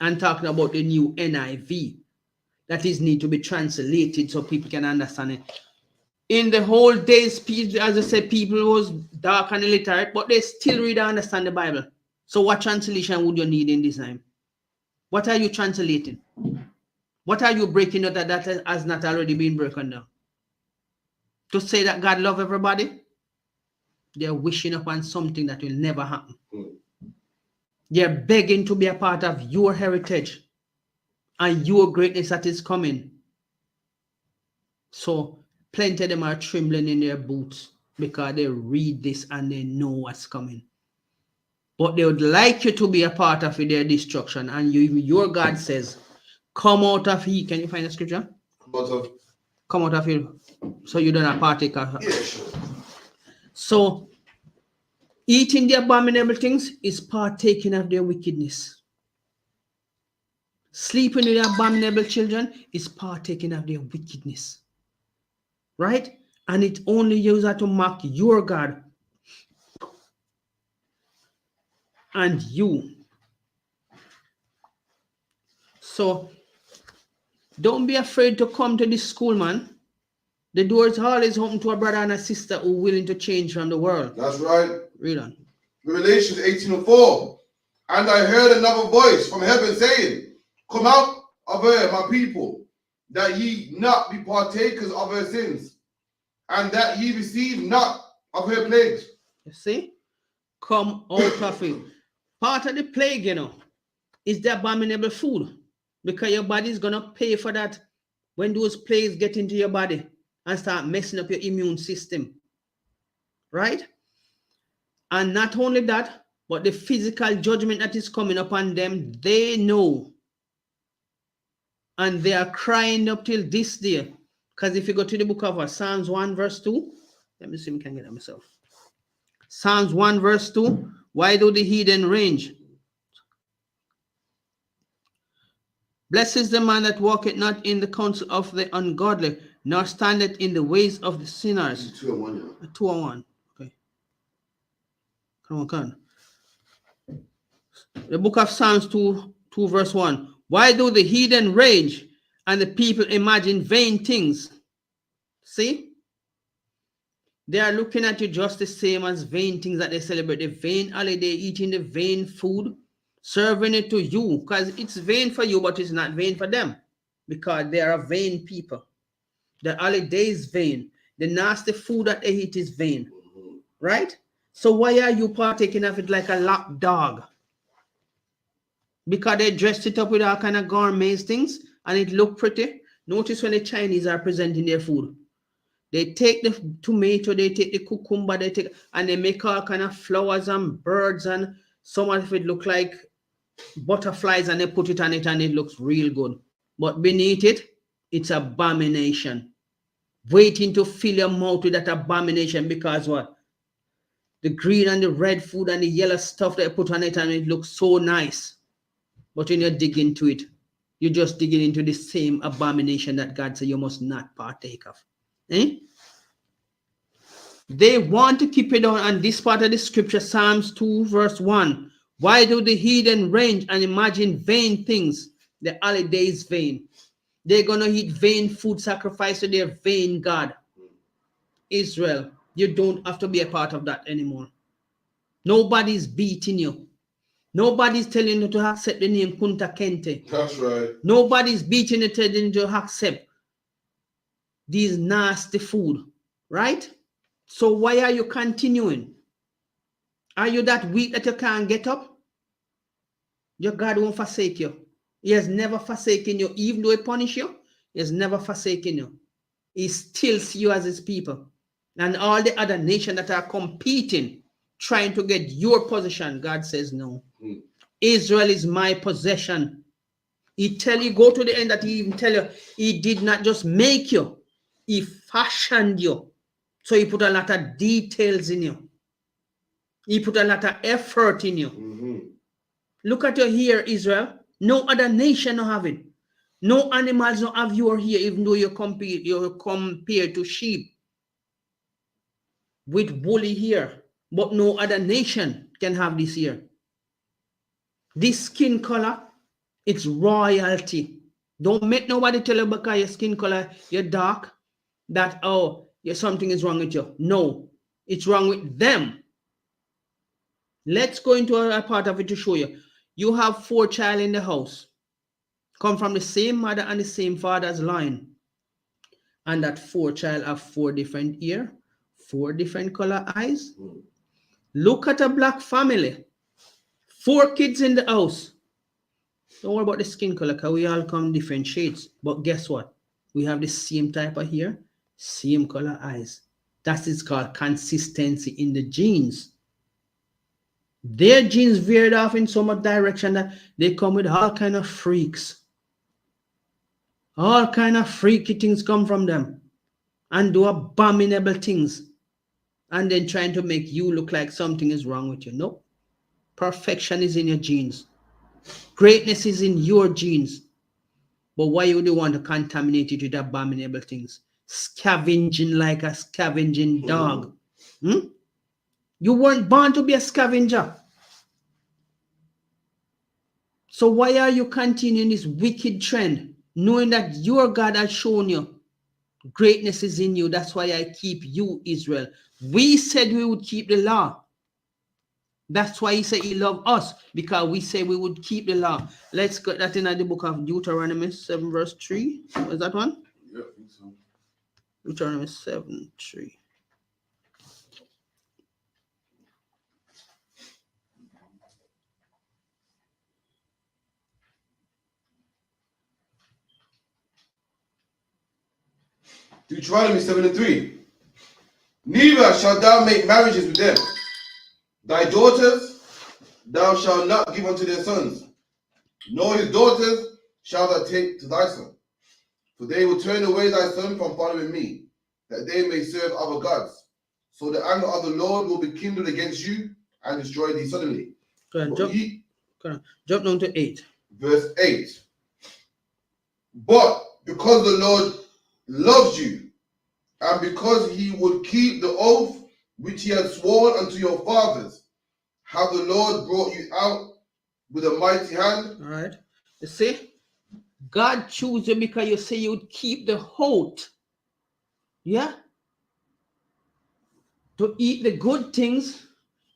And talking about the new NIV that is need to be translated so people can understand it. In the whole days, as I said, people was dark and illiterate, but they still read and understand the Bible. So what translation would you need in this time? What are you translating? What are you breaking out that has not already been broken down? To say that God loves everybody? They're wishing upon something that will never happen. They're begging to be a part of your heritage and your greatness that is coming. So Plenty of them are trembling in their boots because they read this and they know what's coming. But they would like you to be a part of their destruction. And your God says, come out of here. Can you find the scripture? Come out of here. So you don't partake of. Yeah, sure. So eating the abominable things is partaking of their wickedness. Sleeping with the abominable children is partaking of their wickedness. Right? And it only uses to mock your God and you. So don't be afraid to come to this school, man. The door is always open to a brother and a sister who are willing to change from the world. That's right. Read on. Revelation 18:4. And I heard another voice from heaven saying, come out of her, my people, that ye not be partakers of her sins, and that ye receive not of her plagues. You see? Come out of it. Part of the plague, is the abominable food. Because your body is going to pay for that when those plagues get into your body and start messing up your immune system. Right? And not only that, but the physical judgment that is coming upon them, they know. And they are crying up till this day. Because if you go to the book of Psalms 1 verse 2, let me see if I can get that myself. Psalms 1 verse 2, why do the heathen range? Blessed is the man that walketh not in the counsel of the ungodly, nor standeth in the ways of the sinners. 2:1, yeah. 2:1. Okay. Come on. The book of Psalms 2 verse 1. Why do the heathen rage and the people imagine vain things? See? They are looking at you just the same as vain things that they celebrate. The vain holiday, eating the vain food, serving it to you. Because it's vain for you, but it's not vain for them. Because they are vain people. The holiday is vain. The nasty food that they eat is vain. Right? So why are you partaking of it like a lap dog? Because they dressed it up with all kind of gourmet things and it look pretty. Notice when the Chinese are presenting their food. They take the tomato, they take the cucumber, and they make all kind of flowers and birds, and some of it look like butterflies, and they put it on it and it looks real good. But beneath it, it's abomination. Waiting to fill your mouth with that abomination because what? The green and the red food and the yellow stuff they put on it and it looks so nice. But when you dig into it, you're just digging into the same abomination that God said you must not partake of. They want to keep it down on this part of the scripture, Psalms 2 verse 1. Why do the heathen range and imagine vain things? The holiday is vain. They're going to eat vain food, sacrifice to their vain God. Israel, you don't have to be a part of that anymore. Nobody's beating you. Nobody's telling you to accept the name Kunta Kente. That's right. Nobody's beating you, telling you to accept these nasty food. Right? So why are you continuing? Are you that weak that you can't get up? Your God won't forsake you. He has never forsaken you. Even though he punish you, he has never forsaken you. He still sees you as his people. And all the other nations that are competing, trying to get your possession, God says no. Israel is my possession. He tell you, go to the end that he even tell you, he did not just make you, he fashioned you. So he put a lot of details in you. He put a lot of effort in you. Look at your hair, Israel. No other nation don't have it. No animals don't have your hair, even though you're compared to sheep with woolly hair. But no other nation can have this hair. This skin color, it's royalty. Don't make nobody tell you because your skin color, you're dark, that, oh, something is wrong with you. No, it's wrong with them. Let's go into a part of it to show you. You have 4 children in the house. Come from the same mother and the same father's line. And that 4 children have 4 different ears, 4 different color eyes. Look at a black family. 4 kids in the house. Don't worry about the skin color because we all come different shades. But guess what? We have the same type of hair, same color eyes. That is called consistency in the genes. Their genes veered off in so much direction that they come with all kind of freaks. All kind of freaky things come from them and do abominable things. And then trying to make you look like something is wrong with you. No. Perfection is in your genes. Greatness is in your genes. But why would you want to contaminate it with abominable things? Scavenging like a scavenging dog. You weren't born to be a scavenger. So why are you continuing this wicked trend, knowing that your God has shown you greatness is in you? That's why I keep you, Israel. We said we would keep the law. That's why he said he loved us, because we say we would keep the law. Let's get that in the book of Deuteronomy 7 verse 3. Was that one? Yeah, I think so. Deuteronomy 7 3. Deuteronomy 7 and 3. Neither shalt thou make marriages with them. Thy daughters thou shalt not give unto their sons, nor his daughters shalt thou take to thy son. For they will turn away thy son from following me, that they may serve other gods. So the anger of the Lord will be kindled against you and destroy thee suddenly. Jump down to 8. Verse 8. But because the Lord loves you, and because he will keep the oath which he had sworn unto your fathers, have the Lord brought you out with a mighty hand. All right. You see, God chose you because you say you would keep the oath. Yeah. To eat the good things,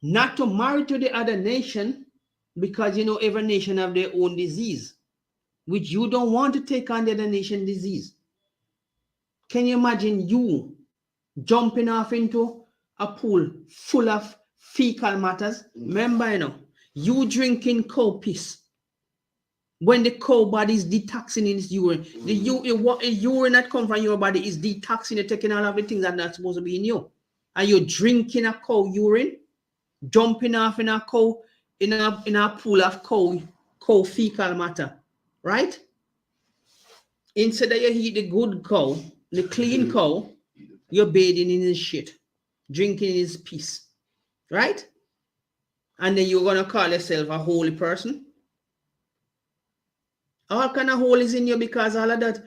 not to marry to the other nation, because you know every nation have their own disease, which you don't want to take on the other nation disease. Can you imagine you jumping off into a pool full of fecal matters? Remember, you drinking cow piss. When the cow body is detoxing in its urine, the urine that comes from your body is detoxing, taking all of the things that are not supposed to be in you. And you're drinking a cow urine, jumping off in a cow in a pool of cow fecal matter, right? Instead of you eat the good cow, the clean cow, you're bathing in his shit, drinking his piss, right? And then you're gonna call yourself a holy person. All kind of hole is in you because all of that,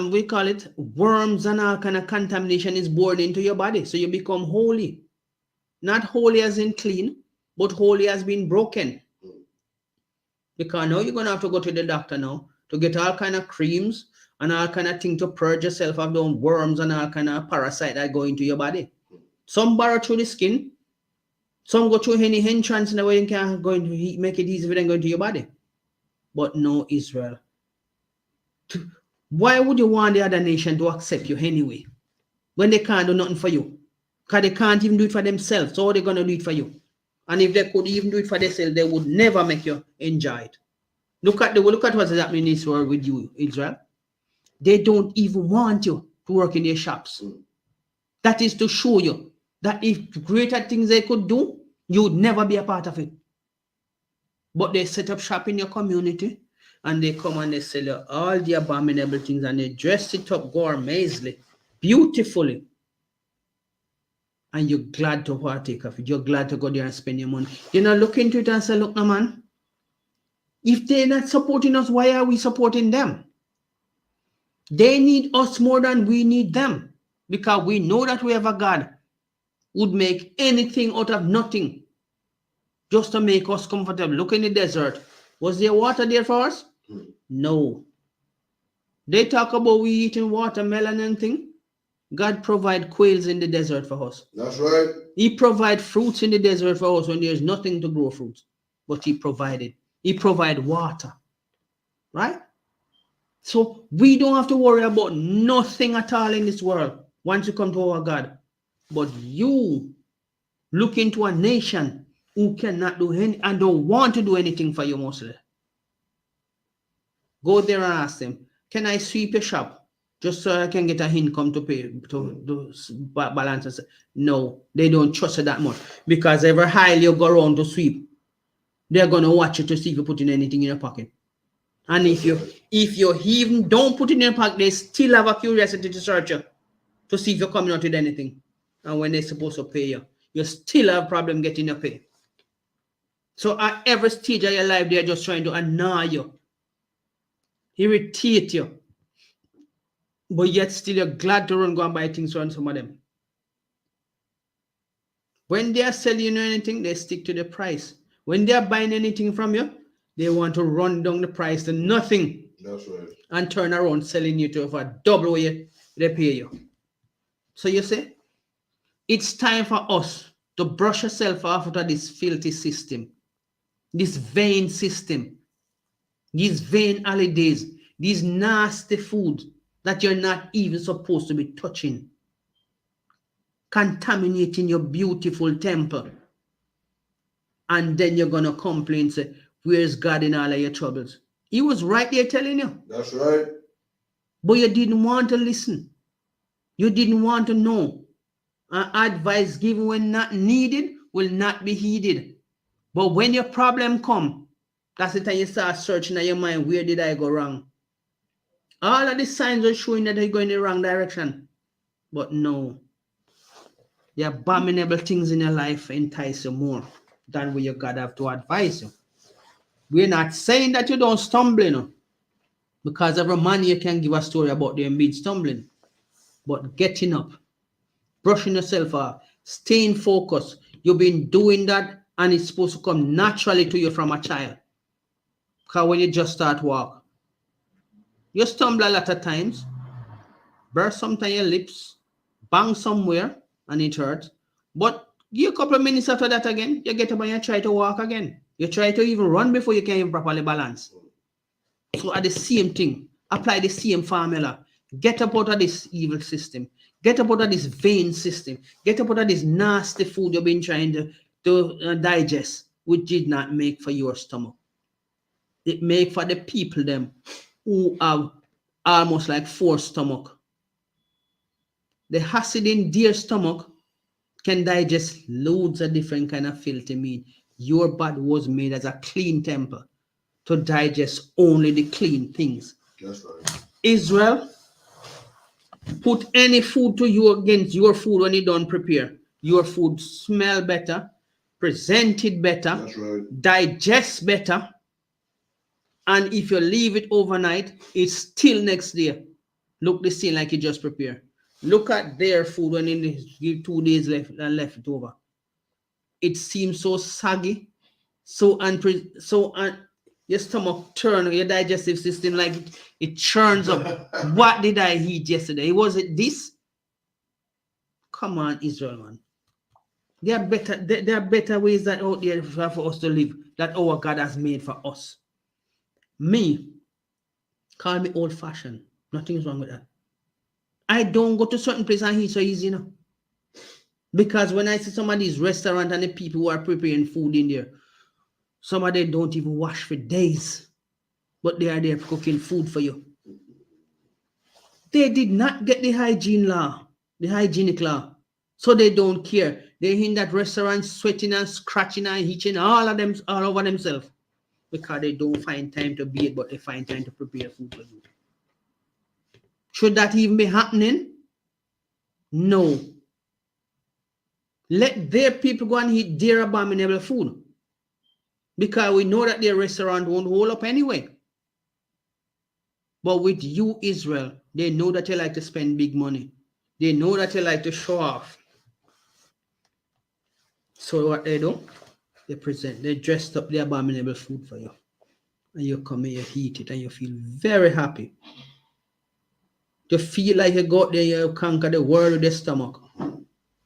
we call it worms and all kind of contamination is born into your body. So you become holy. Not holy as in clean, but holy as being broken. Because now you're gonna have to go to the doctor now to get all kind of creams and all kind of thing to purge yourself of those worms and all kind of parasite that go into your body. Some burrow through the skin. Some go through any entrance in the way you can go into, make it easy for them going to your body. But no, Israel. Why would you want the other nation to accept you anyway? When they can't do nothing for you? Because they can't even do it for themselves. So how are they going to do it for you? And if they could even do it for themselves, they would never make you enjoy it. Look at what's happening in this world with you, Israel. They don't even want you to work in their shops. That is to show you that if greater things they could do, you would never be a part of it. But they set up shop in your community and they come and they sell you all the abominable things and they dress it up gourmetly, beautifully. And you're glad to partake of it. You're glad to go there and spend your money. You're not looking into it and say, look, no man, if they're not supporting us, why are we supporting them? They need us more than we need them, because we know that we have a God who would make anything out of nothing just to make us comfortable. Look in the desert. Was there water there for us? No. They talk about we eating watermelon and thing. God provide quails in the desert for us. That's right. He provide fruits in the desert for us when there's nothing to grow fruits. But he provided. He provide water. Right? So we don't have to worry about nothing at all in this world once you come to our God. But you look into a nation who cannot do any and don't want to do anything for you mostly. Go there and ask them, can I sweep your shop just so I can get an income to pay to balance? No, they don't trust it that much because every while you go around to sweep, they're gonna watch you to see if you're putting anything in your pocket. And if you even don't put it in your pocket, they still have a curiosity to search you to see if you're coming out with anything. And when they're supposed to pay you, you still have a problem getting your pay. So at every stage of your life, they're just trying to annoy you, irritate you. But yet still you're glad to run, go and buy things from some of them. When they are selling you anything, they stick to the price. When they are buying anything from you, they want to run down the price to nothing. That's right. And turn around selling you to for double what they pay you. So you see, it's time for us to brush yourself off of this filthy system, this vain system, these vain holidays, these nasty foods that you're not even supposed to be touching, contaminating your beautiful temple. And then you're going to complain and say, where's God in all of your troubles? He was right there telling you. That's right. But you didn't want to listen. You didn't want to know. Advice given when not needed will not be heeded. But when your problem come, that's the time you start searching in your mind, where did I go wrong? All of the signs are showing that you're going in the wrong direction. But no. The abominable things in your life entice you more than what you God have to advise you. We're not saying that you don't stumble, you know, because every man you can give a story about them being stumbling. But getting up, brushing yourself off, staying focused, you've been doing that and it's supposed to come naturally to you from a child. Because when you just start walk, you stumble a lot of times, burst sometimes your lips, bang somewhere and it hurts. But give a couple of minutes after that again, you get up and you try to walk again. You try to even run before you can even properly balance. So at the same thing, apply the same formula. Get up out of this evil system. Get up out of this vain system. Get up out of this nasty food you've been trying to digest, which did not make for your stomach. It make for the people them who have almost like 4 stomachs. The acid in their stomach can digest loads of different kind of filthy meat. Your body was made as a clean temple to digest only the clean things. That's right. Israel, put any food to you against your food when you don't prepare. Your food smell better, present it better, That's right. digest better, and if you leave it overnight, it's still next day. Look the same like you just prepared. Look at their food when you 2 days left and left it over. It seems so saggy, your stomach turn, your digestive system like it churns up. What did I eat yesterday? Was it this? Come on, Israel, man. There are better ways that out there for us to live that our God has made for us. Me, call me old-fashioned. Nothing's wrong with that. I don't go to certain places and eat so easy, you know. Because when I see some of these restaurants and the people who are preparing food in there, some of them don't even wash for days, but they are there cooking food for you. They did not get the hygienic law, so they don't care. They're in that restaurant sweating and scratching and itching all over themselves because they don't find time to bathe, but they find time to prepare food for you. Should that even be happening? No. Let their people go and eat their abominable food. Because we know that their restaurant won't hold up anyway. But with you, Israel, they know that you like to spend big money. They know that you like to show off. So what they do? They dressed up the abominable food for you. And you come here, you eat it, and you feel very happy. You feel like you go out there, you conquer the world with your stomach.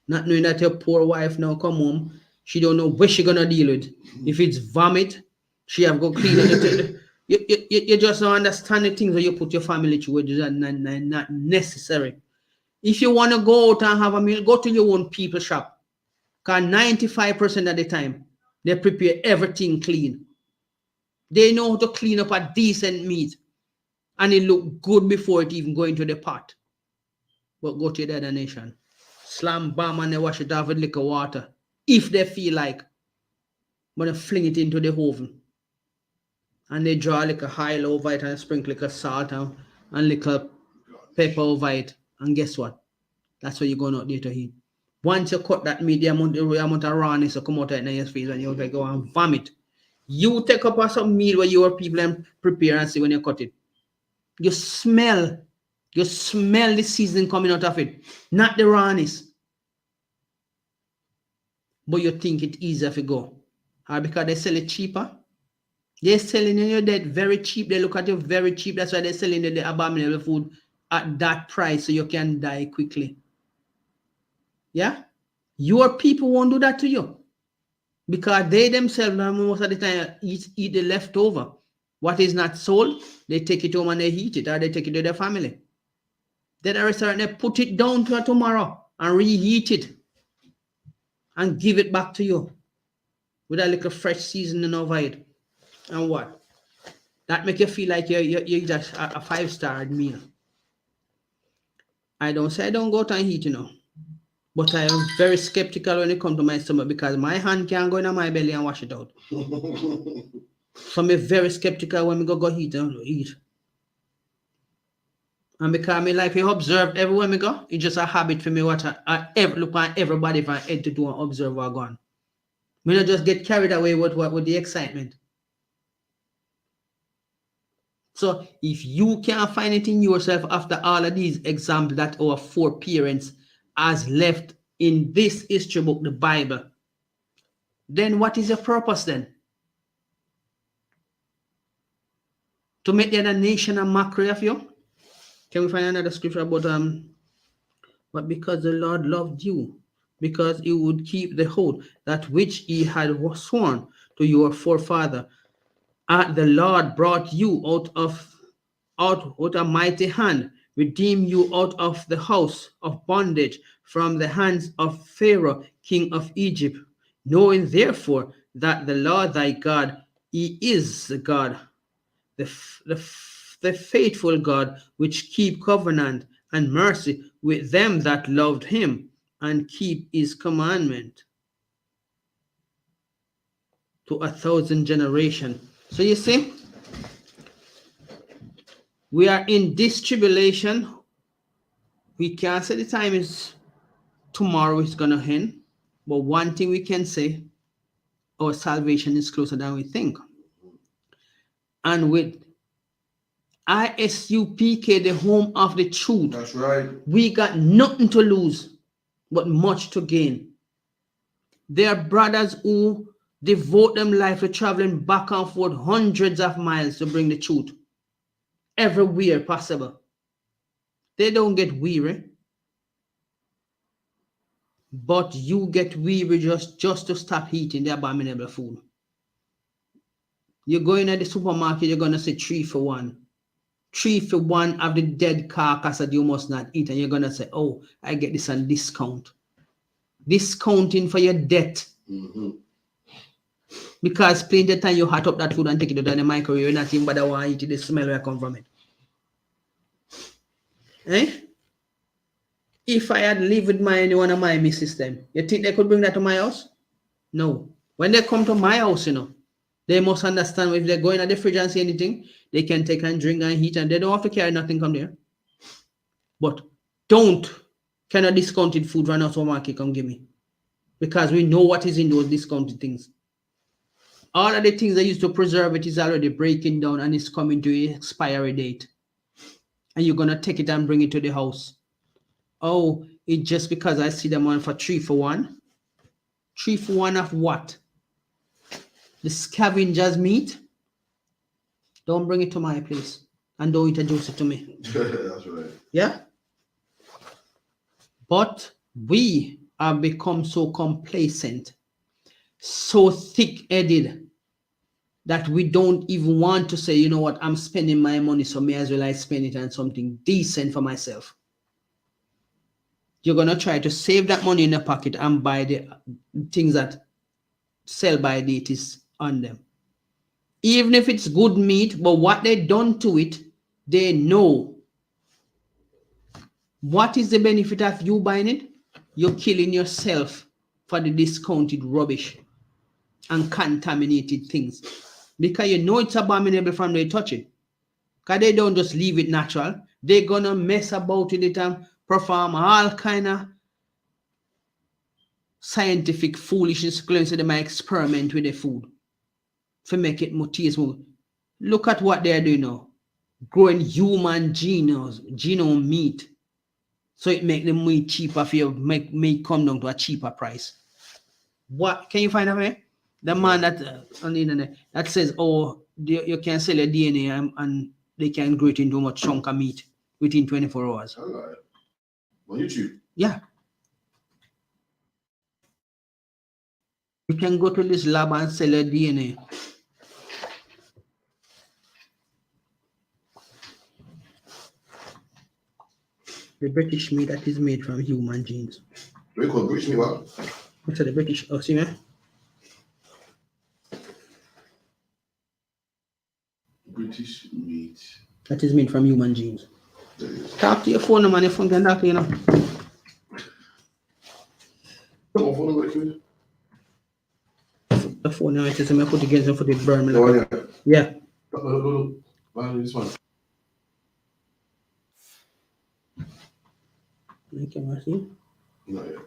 Not knowing that your poor wife now come home, she don't know what she gonna deal with. If it's vomit, she have go clean it. You just don't understand the things that you put your family through, which is not necessary. If you want to go out and have a meal, go to your own people shop. Because 95% of the time, they prepare everything clean. They know how to clean up a decent meat. and it look good before it even go into the pot. But go to the other nation, slam bam, and they wash it off with liquor water. If they feel like, but they fling it into the oven. And they draw like a high low over it and sprinkle like a salt and little pepper over it. And guess what? That's what you're going out there to eat. Once you cut that meat, the amount of rawness will come out in your face and you'll go and vomit. You take up some meat where your people and prepare and see when you cut it. You smell the seasoning coming out of it, not the rawness. But you think it's easier if you go. Or because they sell it cheaper. They're selling you that very cheap. They look at you very cheap. That's why they're selling you the abominable food at that price so you can die quickly. Yeah? Your people won't do that to you. Because they themselves, most of the time, eat the leftover. What is not sold, they take it home and they eat it, or they take it to their family. Then the restaurant, they put it down to tomorrow and reheat it and give it back to you with a little fresh seasoning over it. And what? That make you feel like you just a 5-star meal. I don't say I don't go to and eat, but I am very skeptical when it comes to my stomach because my hand can't go in my belly and wash it out. So I'm very skeptical when we go eat and eat. And because my life, you observe everywhere we go, it's just a habit for me what I look at everybody from head to toe and observe what going. We don't just get carried away with the excitement. So if you can't find it in yourself after all of these examples that our foreparents has left in this history book, the Bible, then what is your purpose then? To make the other nation a mockery of you? Can we find another scripture about but because the Lord loved you, because he would keep the oath that which he had sworn to your forefather, the Lord brought you out with a mighty hand, redeemed you out of the house of bondage from the hands of Pharaoh, king of Egypt, knowing therefore that the Lord thy God, he is the God, the faithful God, which keep covenant and mercy with them that loved him and keep his commandment to 1,000 generations. So you see, we are in this tribulation. We can't say the time is tomorrow is going to end, but one thing we can say, our salvation is closer than we think. And with I.S.U.P.K, the home of the truth, that's right, we got nothing to lose, but much to gain. There are brothers who devote them life to traveling back and forth hundreds of miles to bring the truth everywhere possible. They don't get weary, but you get weary just to stop eating the abominable food. You go in at the supermarket, you're going to say 3 for 1. 3 for 1 of the dead carcass that you must not eat. And you're going to say, oh, I get this on discount. Discounting for your debt. Mm-hmm. Because plenty of time you hot up that food and take it out of the microwave, you're not even bother want to eat it, the smell will come from it. Eh? If I had lived with anyone of my system, you think they could bring that to my house? No. When they come to my house, they must understand if they're going at the fridge and see anything, they can take and drink and eat, and they don't have to carry nothing come there. But cannot discounted food run out of market come give me. Because we know what is in those discounted things. All of the things they used to preserve it is already breaking down and it's coming to an expiry date. And you're going to take it and bring it to the house. Oh, it's just because I see them on for 3 for 1. 3 for 1 of what? The scavenger's meat? Don't bring it to my place. And don't introduce it to me. That's right. Yeah? But we have become so complacent, so thick-headed, that we don't even want to say, you know what, I'm spending my money, so may as well I spend it on something decent for myself. You're going to try to save that money in your pocket and buy the things that sell by date is on them. Even if it's good meat, but what they done to it They know. What is the benefit of you buying it? You're killing yourself for the discounted rubbish and contaminated things. Because you know it's abominable from they touch it. Because they don't just leave it natural. They're going to mess about with it and perform all kind of scientific foolishness. They might experiment with the food to make it more tasteful. Look at what they're doing now. Growing human genome meat. So it make the meat cheaper for you, make meat come down to a cheaper price. What can you find out there? The man that on the internet that says, oh, you can sell your DNA and they can grow it into a chunk of meat within 24 hours. All right. On YouTube? Yeah. You can go to this lab and sell your DNA. The British meat that is made from human genes. We call British meat what? What's the British? Oh, see, man? British meat. That is made from human genes. Talk to your phone number, your phone can talk to you now. Come on, phone number. The phone number is I put against and put it burn me. Oh, Like yeah. No. This one. Okay, I see. No, yeah.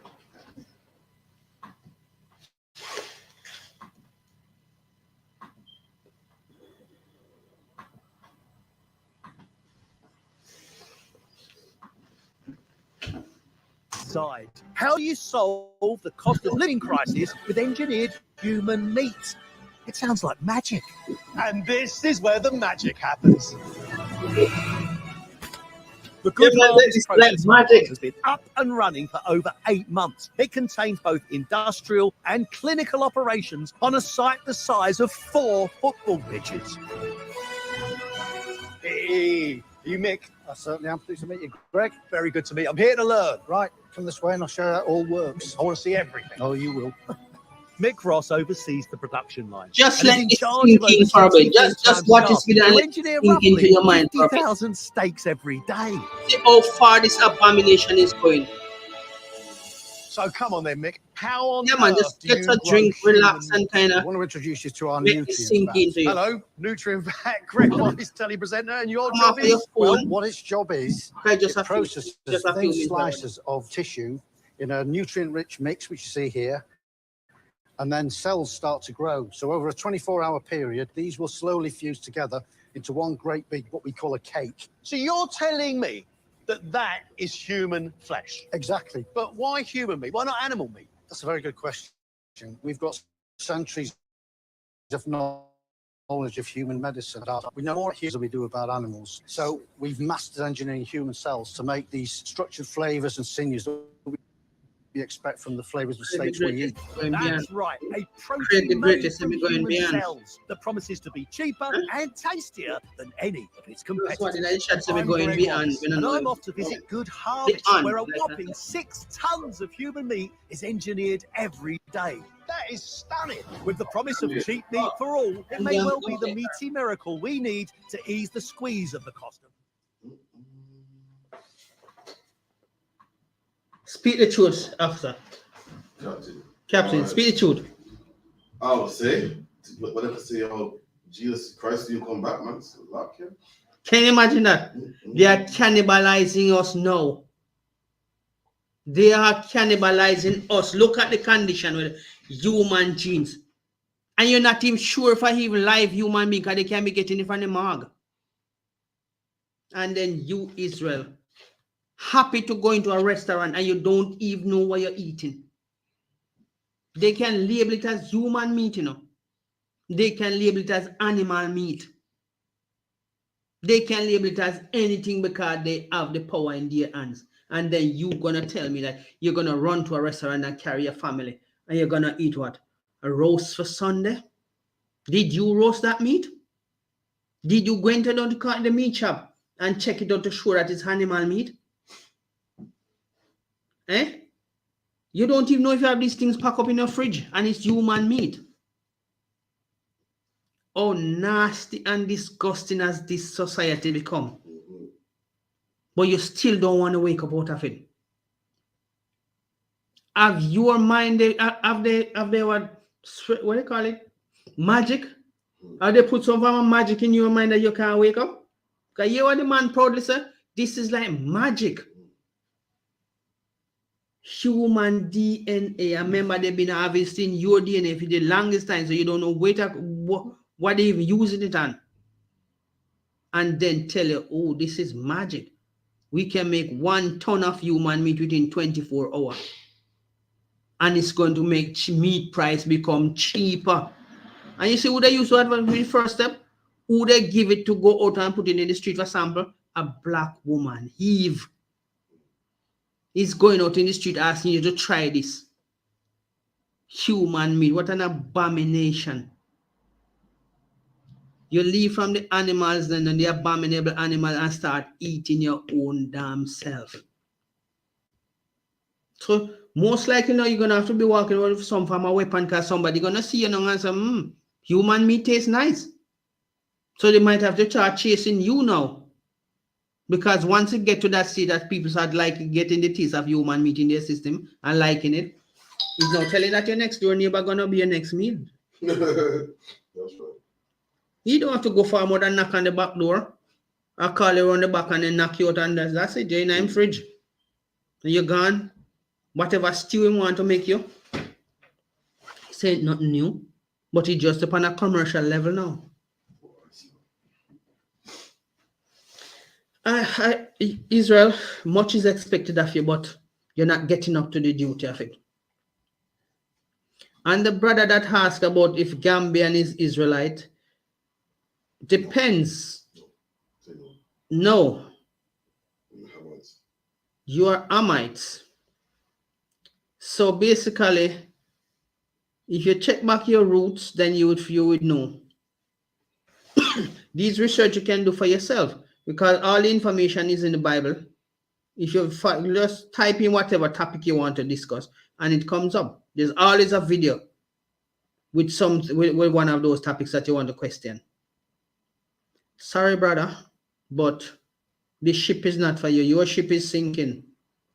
Side. How do you solve the cost of living crisis with engineered human meat? It sounds like magic. And this is where the magic happens. The Good Harvest process has been up and running for over 8 months. It contains both industrial and clinical operations on a site the size of 4 football pitches. Hey, you Mick? I certainly am pleased to meet you, Greg. Very good to meet you. I'm here to learn. Right, come this way and I'll show you how it all works. I want to see everything. Oh, you will. Mick Ross oversees the production line. Just let it sink in for a bit. Just watch this video and let it sink into your mind for a bit. 50,000 steaks every day. See how far this abomination is going. So come on then, Mick. How on Yeah, man, just get a drink, relax, and kind I of want to introduce you to our make it nutrient sink vat. into you. Hello, Nutrient Vat, Greg Wise, telepresenter, and your Come job off your is... Well, phone. what its job is, Okay, just it a few- processes just a few thin minutes. slices of tissue in a nutrient-rich mix, which you see here, and then cells start to grow. So over a 24-hour period, these will slowly fuse together into one great big, what we call a cake. So you're telling me that is human flesh? Exactly. But why human meat? Why not animal meat? That's a very good question. We've got centuries of knowledge of human medicine. We know more here than we do about animals. So we've mastered engineering human cells to make these structured flavors and sinews that we expect from the flavors of steaks we eat. That's right, a Create the protein made greatest from and going human beyond. cells that promises to be cheaper and tastier than any of its That's what competitors. I should say, we're I'm going Greg beyond. Wise, We don't and know. I'm off to visit Good Harvest, Beyond, where a like whopping that. 6 tons of human meat is engineered every day. That is stunning. With the promise of cheap meat for all, it may well be the meaty miracle we need to ease the squeeze of the cost of. Speak the truth, officer. Captain, speak the truth. I would say, whatever say, oh, Jesus Christ, you come back, man. It's a lot, yeah. Can you imagine that? They are cannibalizing us now. They are cannibalizing us. Look at the condition with human genes. And you're not even sure if I even live human being because they can be getting it from the morgue. And then you, Israel, happy to go into a restaurant and you don't even know what you're eating. They can label it as human meat, you know. They can label it as animal meat. They can label it as anything because they have the power in their hands. And then you're going to tell me that you're going to run to a restaurant and carry your family and you're going to eat what? A roast for Sunday? Did you roast that meat? Did you go into the meat shop and check it out to show that it's animal meat? Eh? You don't even know if you have these things packed up in your fridge and it's human meat. Oh, nasty and disgusting has this society become. but you still don't want to wake up out of it. Have your mind, have they what do you call it? Magic? Have they put some form of magic in your mind that you can't wake up? Because you are the man proudly say, this is like magic. Human DNA. I remember they've been harvesting your DNA for the longest time, so you don't know what they even using it on. And then tell you, oh, this is magic. We can make 1 ton of human meat within 24 hours. And it's going to make meat price become cheaper. And you see who they use to advance the first step? Who they give it to go out and put it in the street for sample? A black woman, Eve. He's going out in the street asking you to try this. Human meat, what an abomination. You leave from the animals then and the abominable animal and start eating your own damn self. So most likely now you're going to have to be walking around with some form of weapon because somebody's going to see you now and say, human meat tastes nice. So they might have to start chasing you now. Because once you get to that state that people start like getting the taste of human meat in their system and liking it, it's now telling that your next door neighbor going to be your next meal. That's right. You don't have to go far more than knock on the back door. I call you around the back and then knock you out and that's it. You're in the fridge. And you're gone. Whatever stew you want to make you. It's ain't nothing new. But it's just upon a commercial level now. Israel, much is expected of you, but you're not getting up to the duty of it. And the brother that asked about if Gambian is Israelite, depends. No. You are Amites. So basically, if you check back your roots, then you would know. These research you can do for yourself because all the information is in the Bible. If you just type in whatever topic you want to discuss and it comes up, there's always a video with one of those topics that you want to question. Sorry, brother, but the ship is not for you. Your ship is sinking.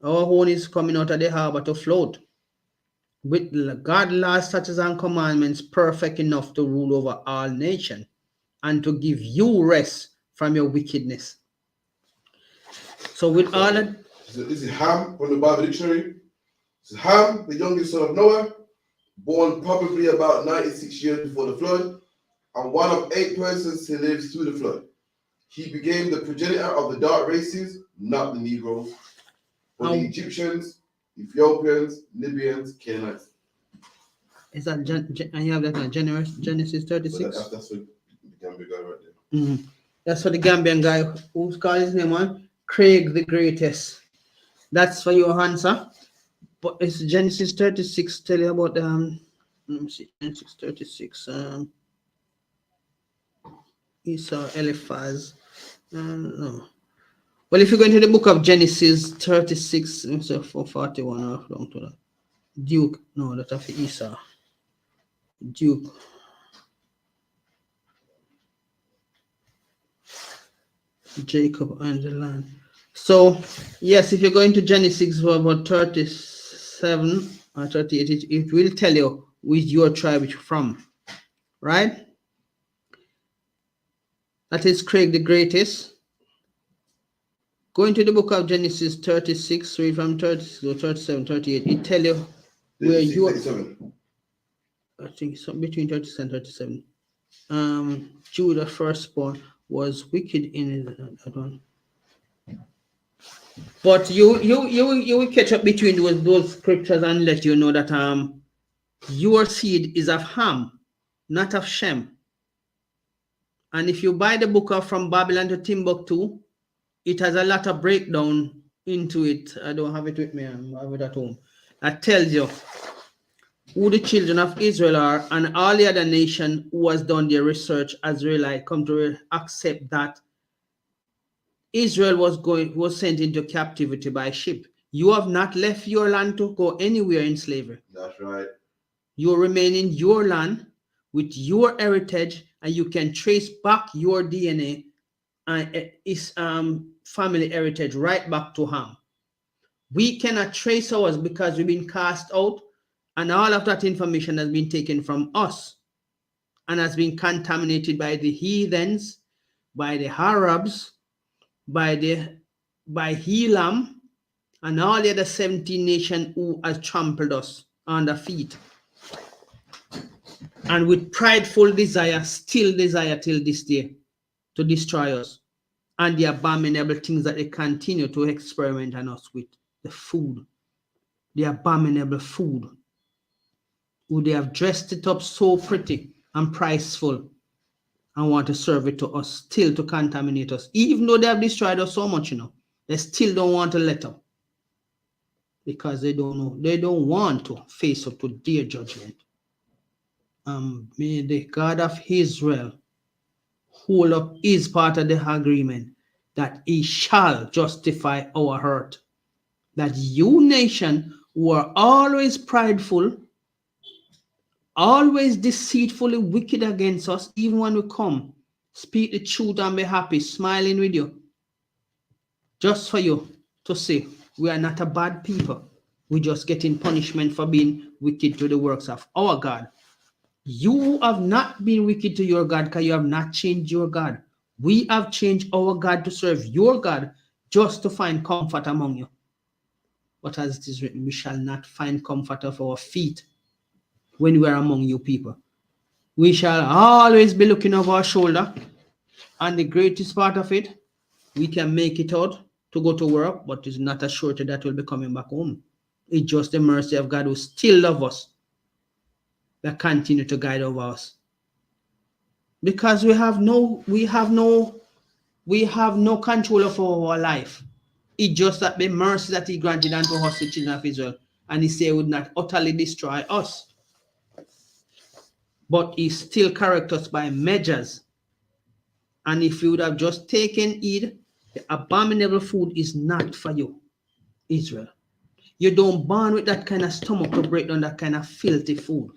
Our own is coming out of the harbor to float. With God's laws, statutes, and commandments perfect enough to rule over all nations and to give you rest from your wickedness. So with all that... This is Ham from the Bible Dictionary. This is Ham, the youngest son of Noah, born probably about 96 years before the flood, and one of 8 persons who lived through the flood. He became the progenitor of the dark races, not the Negroes, but the Egyptians, Ethiopians, Libyans, Canaanites. Is that and you have that on Genesis 36? That's what the Gambian guy right there. That's for the Gambian guy who's called his name on Craig the Greatest. That's for your answer. But it's Genesis 36 tell you about let me see, Genesis 36 Esau, Eliphaz. No. Well, if you go into the book of Genesis 36, it's 441 or long to that. Duke, no, that's of Esau. Duke. Jacob and the land. So, yes, if you go into Genesis for about 37 or 38, it will tell you which your tribe is from, right? That is Craig the Greatest. Go into the book of Genesis 36, read from 36 to 37, 38. It tell you where you are. I think so, between 36 and 37. Judah firstborn was wicked in that one. But you will catch up between those scriptures and let you know that your seed is of Ham, not of Shem. And if you buy the book of From Babylon to Timbuktu, it has a lot of breakdown into it. I don't have it with me, I have it at home. That tells you who the children of Israel are, and all the other nation who has done their research as Israelite come to accept that Israel was sent into captivity by ship. You have not left your land to go anywhere in slavery. That's right. You remain in your land with your heritage, and you can trace back your DNA and his family heritage right back to Ham. We cannot trace ours because we've been cast out, and all of that information has been taken from us and has been contaminated by the heathens, by the Arabs, by Elam, and all the other 17 nations who has trampled us on the feet. And with prideful desire, still desire till this day to destroy us. And the abominable things that they continue to experiment on us with. The food, the abominable food. Who they have dressed it up so pretty and priceful and want to serve it to us, still to contaminate us. Even though they have destroyed us so much, they still don't want to let up. Because they don't know, they don't want to face up to their judgment. May the God of Israel hold up his part of the agreement that he shall justify our hurt. That you nation who are always prideful, always deceitfully wicked against us, even when we come, speak the truth and be happy, smiling with you, just for you to say, we are not a bad people. We're just getting punishment for being wicked to the works of our God. You have not been wicked to your God because you have not changed your God. We have changed our God to serve your God just to find comfort among you. But as it is written, we shall not find comfort of our feet when we are among you people. We shall always be looking over our shoulder. And the greatest part of it, we can make it out to go to work, but it's not a surety that we'll be coming back home. It's just the mercy of God who still loves us that continue to guide over us. Because we have no control of our life. It's just that the mercy that he granted unto us, the children of Israel, and he said he would not utterly destroy us. But he still corrects us by measures. And if you would have just taken heed, the abominable food is not for you, Israel. You don't born with that kind of stomach to break down that kind of filthy food.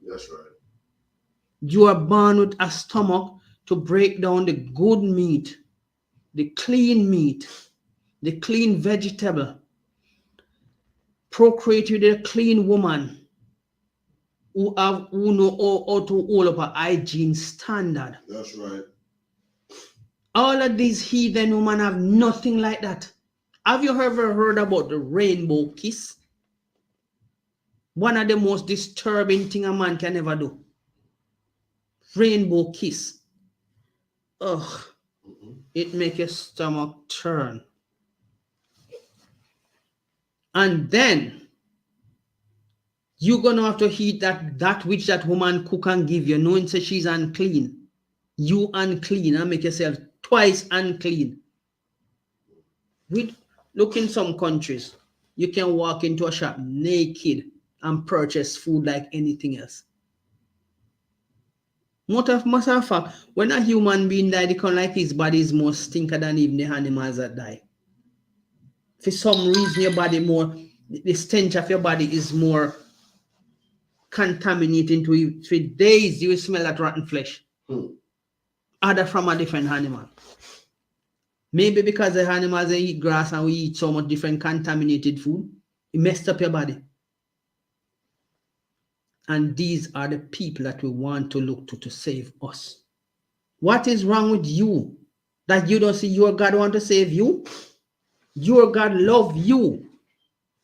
That's right. You are born with a stomach to break down the good meat, the clean vegetable. Procreate with a clean woman who know how to hold up a hygiene standard. That's right. All of these heathen women have nothing like that. Have you ever heard about the rainbow kiss? One of the most disturbing things a man can ever do. Rainbow kiss. Ugh. It makes your stomach turn. And then you're going to have to eat that which that woman cook and give you, knowing that she's unclean. You unclean and make yourself twice unclean. Look in some countries, you can walk into a shop naked and purchase food like anything else. Matter of fact, when a human being dies, it can like his body is more stinker than even the animals that die. For some reason, your body the stench of your body is more contaminating to you. For days, you will smell that rotten flesh. Other from a different animal. Maybe because the animals they eat grass and we eat so much different contaminated food, it messed up your body. And these are the people that we want to look to save us. What is wrong with you that you don't see your God want to save you? Your God love you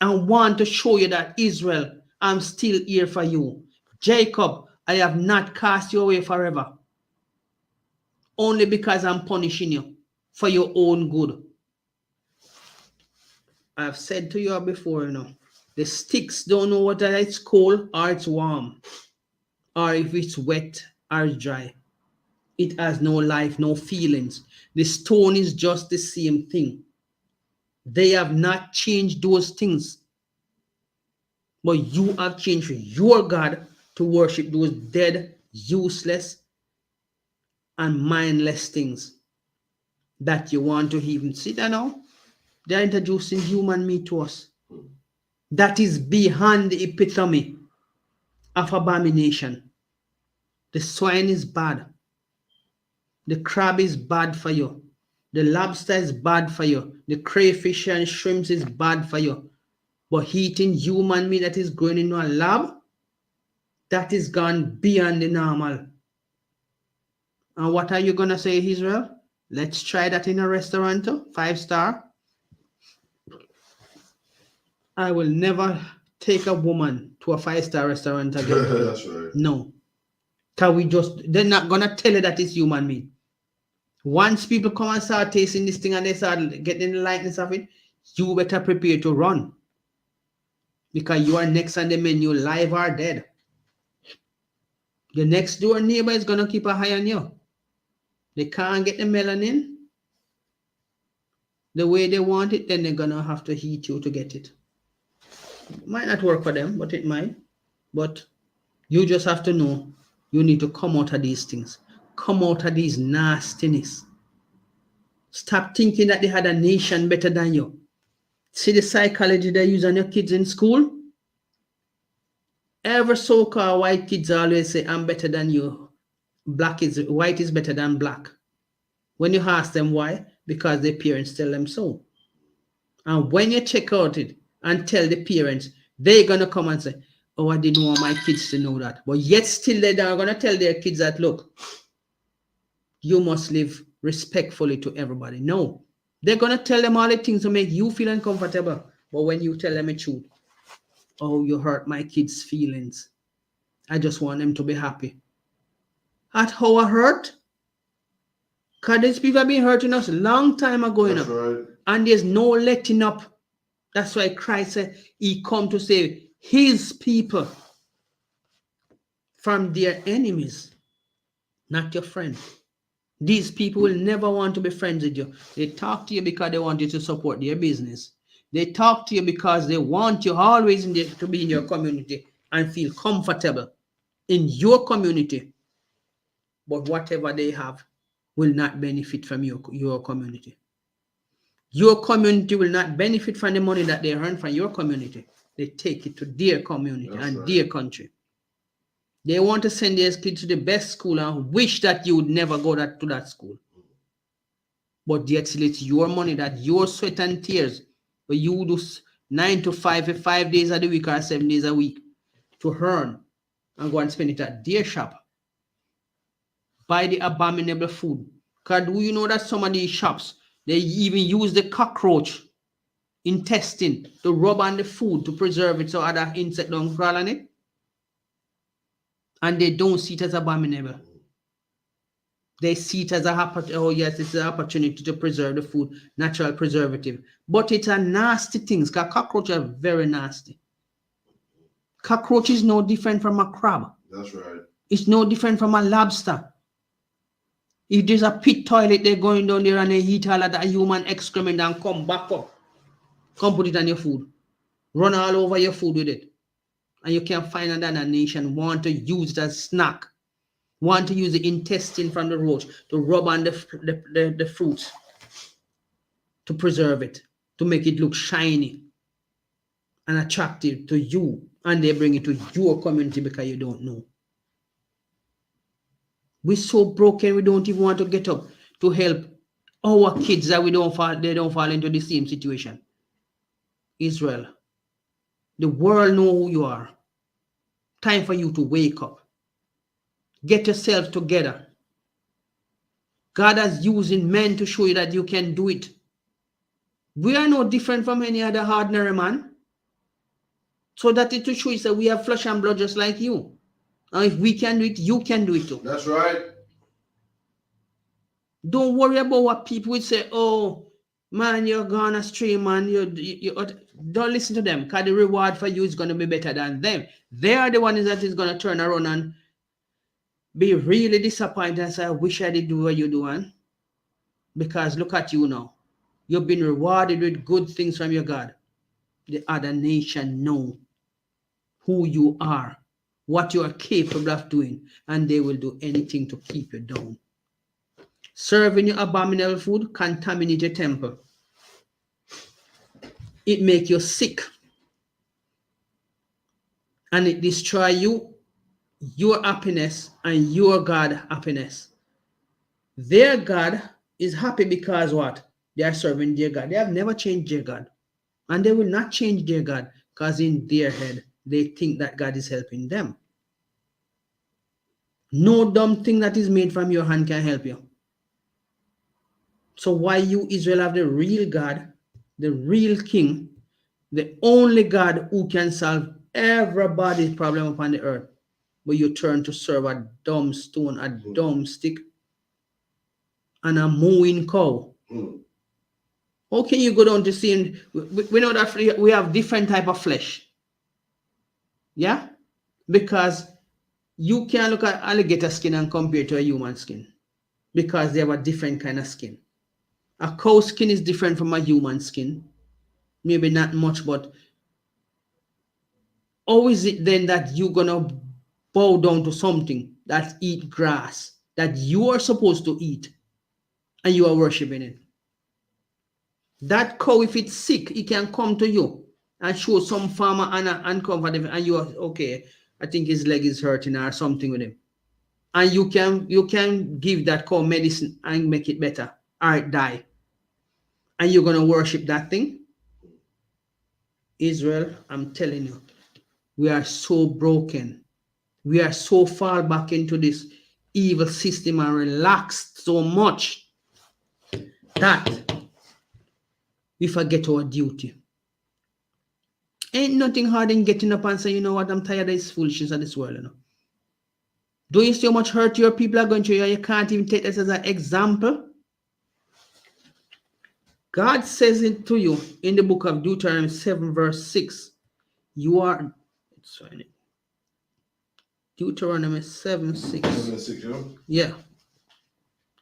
and want to show you that Israel, I'm still here for you. Jacob, I have not cast you away forever. Only because I'm punishing you for your own good. I've said to you before, the sticks don't know whether it's cold or it's warm, or if it's wet or it's dry. It has no life, no feelings. The stone is just the same thing. They have not changed those things. But you have changed your God to worship those dead, useless, and mindless things that you want to even see that now. They're introducing human meat to us. That is beyond the epitome of abomination. The swine is bad. The crab is bad for you. The lobster is bad for you. The crayfish and shrimps is bad for you. But eating human meat that is growing in a lab, that is gone beyond the normal. And what are you going to say, Israel? Let's try that in a restaurant, 5-star. I will never take a woman to a 5-star restaurant again. That's right. No. Because they're not going to tell you that it's human meat. Once people come and start tasting this thing and they start getting the likeness of it, you better prepare to run. Because you are next on the menu, live or dead. The next door neighbor is going to keep an eye on you. They can't get the melanin the way they want it, then they're going to have to heat you to get it. It might not work for them, but it might. But you just have to know you need to come out of these things. Come out of these nastiness. Stop thinking that they had a nation better than you. See the psychology they use on your kids in school? Every so-called white kids always say, I'm better than you. White is better than black. When you ask them why, because their parents tell them so. And when you check out it and tell the parents, they're going to come and say, oh, I didn't want my kids to know that. But yet still they're going to tell their kids that, look, you must live respectfully to everybody. No. They're going to tell them all the things to make you feel uncomfortable. But when you tell them the truth, oh, you hurt my kids' feelings. I just want them to be happy. At how I hurt? Because these people have been hurting us a long time ago. That's right. And there's no letting up. That's why Christ said he come to save his people from their enemies, not your friends. These people will never want to be friends with you. They talk to you because they want you to support their business. They talk to you because they want you always to be in your community and feel comfortable in your community. But whatever they have will not benefit from your community. Your community will not benefit from the money that they earn from your community. They take it to their community and their country. They want to send their kids to the best school and wish that you would never go to that school. But yet still it's your money, that your sweat and tears, but you do 9 to 5, 5 days of the week or 7 days a week to earn and go and spend it at their shop. Buy the abominable food. Because do you know that some of these shops, they even use the cockroach intestine to rub on the food to preserve it so other insects don't crawl on it? And they don't see it as abominable. They see it as oh yes, it's an opportunity to preserve the food, natural preservative. But it's a nasty thing, because cockroaches are very nasty. Cockroach is no different from a crab. That's right. It's no different from a lobster. If there's a pit toilet, they're going down there and they eat all of that human excrement and come back up. Come put it on your food. Run all over your food with it. And you can't find another nation want to use it as snack. Want to use the intestine from the roach to rub on the fruits, to preserve it, to make it look shiny and attractive to you. And they bring it to your community because you don't know. We're so broken, we don't even want to get up to help our kids that they don't fall into the same situation. Israel, the world know who you are. Time for you to wake up. Get yourself together. God is using men to show you that you can do it. We are no different from any other ordinary man. So that it will show you that we have flesh and blood just like you. And if we can do it, you can do it too. That's right. Don't worry about what people would say. Oh, man, you're gone astray, man. You don't listen to them, because the reward for you is going to be better than them. They are the ones that is going to turn around and be really disappointed and say, I wish I did do what you're doing. Because look at you now. You've been rewarded with good things from your God. The other nation know who you are, what you are capable of doing, and they will do anything to keep you down. Serving your abominable food contaminate your temple. It make you sick. And it destroy you, your happiness, and your God happiness. Their God is happy because what? They are serving their God. They have never changed their God. And they will not change their God because in their head, they think that God is helping them. No dumb thing that is made from your hand can help you. So why you, Israel, have the real God, the real king, the only God who can solve everybody's problem upon the earth, but you turn to serve a dumb stone, a dumb stick, and a mooing cow. How can you go down to see? We know that we have different type of flesh. Yeah? Because you can't look at alligator skin and compare it to a human skin. Because they have a different kind of skin. A cow skin is different from a human skin. Maybe not much, but how is it then that you're going to bow down to something that eat grass that you are supposed to eat and you are worshiping it? That cow, if it's sick, it can come to you and show some farmer and comfort him, and you are, okay, I think his leg is hurting or something with him. And you can give that cow medicine and make it better or it die. And you're going to worship that thing? Israel, I'm telling you, we are so broken. We are so far back into this evil system and relaxed so much that we forget our duty. Ain't nothing hard in getting up and saying, you know what, I'm tired of this foolishness of this world, you know. Do you see how much hurt your people are going through? You can't even take this as an example. God says it to you in the book of Deuteronomy 7 verse 6. You are, sorry, Deuteronomy 7 6. 7:6, Yeah.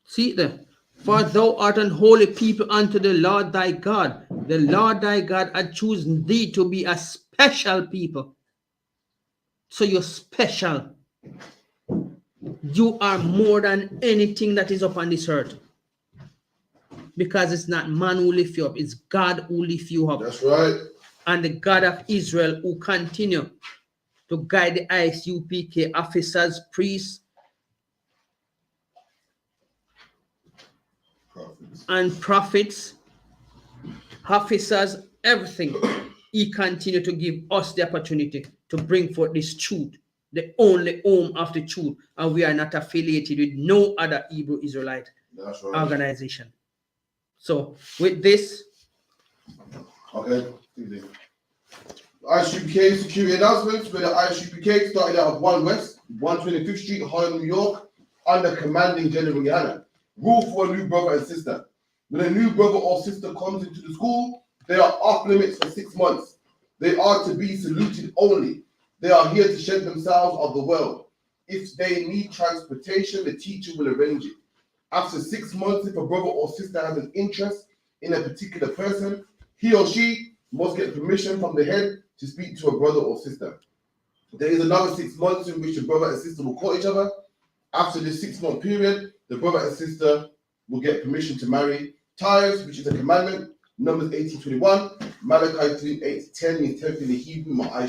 See it there. For thou art an holy people unto the Lord thy God. The Lord thy God hath chosen thee to be a special people. So you're special. You are more than anything that is upon this earth. Because it's not man who lift you up, it's God who lift you up. That's right. And the God of Israel who continue to guide the I.S.U.P.K officers, priests, and prophets, officers, everything. He continue to give us the opportunity to bring forth this truth, the only home of the truth, and we are not affiliated with no other Hebrew Israelite organization. So with this, okay, I.S.U.P.K security announcements. Where the I.S.U.P.K started out of 1 West, 125th Street, Harlem, New York, under commanding General YAHANNA. Rule for a new brother and sister. When a new brother or sister comes into the school, they are off limits for 6 months. They are to be saluted only. They are here to shed themselves of the world. If they need transportation, the teacher will arrange it. After 6 months, if a brother or sister has an interest in a particular person, he or she must get permission from the head to speak to a brother or sister. There is another 6 months in which the brother and sister will call each other. After this 6 month period, the brother and sister will get permission to marry. Tithes, which is a commandment, Numbers 18:21, Malachi 3:8-10 means 10th in the Hebrew, Ma'ai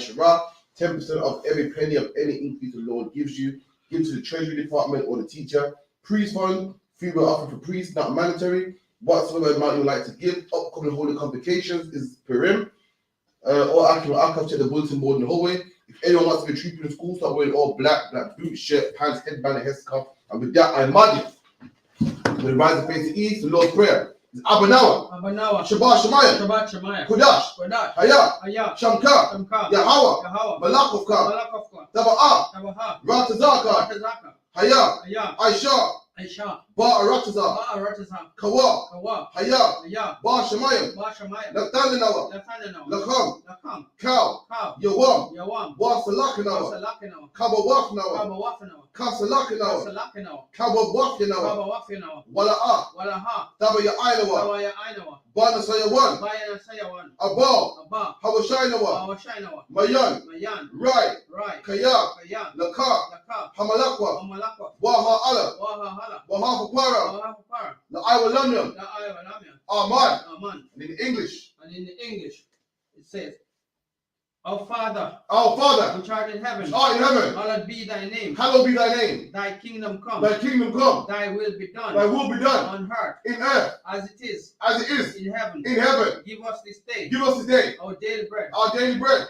10% of every penny of any increase the Lord gives you, give to the treasury department or the teacher. Priest fund, free will offer for priests, not mandatory. Whatsoever amount you like to give, upcoming holy convocations is Purim. Or I can check the bulletin board in the hallway. If anyone wants to be treated in school, start wearing all black boots, shirt, pants, headband, and headscarf. And with that, I imagine when rise the face to east, the Lord's Prayer. It's Abanawa, Shabbat Shemayim, Kudash, Hayah, Shamka, Yahweh, Malakofka, Taba'ah, Ratazaka, Hayah, Aisha, Ba'aratazah, Kawa, Hayah, Ba Shemayim, Nathanawa, Lakam, Kal, Yawam, Ba Salakanawa, Kabawafnawa, Kasalakanawa, Kabawafnawa, Wala'ah, Tabaya Ainawa, Bana Sayawan, Abal, Hawashainawa, Mayan, Rai, Kaya, Laka, Hamalakwa, Waha Allah, Waha Fapara, La'aiwa Lamyam, Aman. And in English, it says, Our Father, Our Father, which art in heaven, which art in heaven, hallowed be thy name. hallowed be thy name. Thy kingdom come. Thy kingdom come. Thy will be done. Thy will be done on earth in earth as it is in heaven. heaven. Give us this day Give us today our daily bread. our daily bread,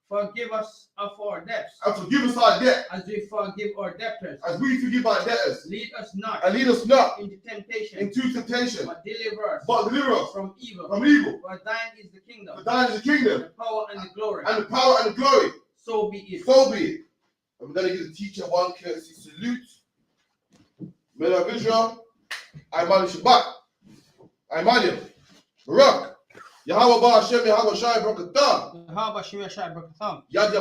Forgive us of our debts, and forgive us our debt, as we forgive our debtors. as we forgive our debtors. Lead us not And lead us not into temptation, into temptation, but deliver us but deliver us from evil. from evil. For thine is the kingdom, For thine is the kingdom, the power, and the glory. and the power, and the glory. So be it. So be it. I'm going to give the teacher one courtesy salute. Men of Israel, I.S.U.P.K. I.M. Barak. Yahweh Ba Hashem Yahweh Shai Barakatah. How about Shimei Shai Brakatah? Yad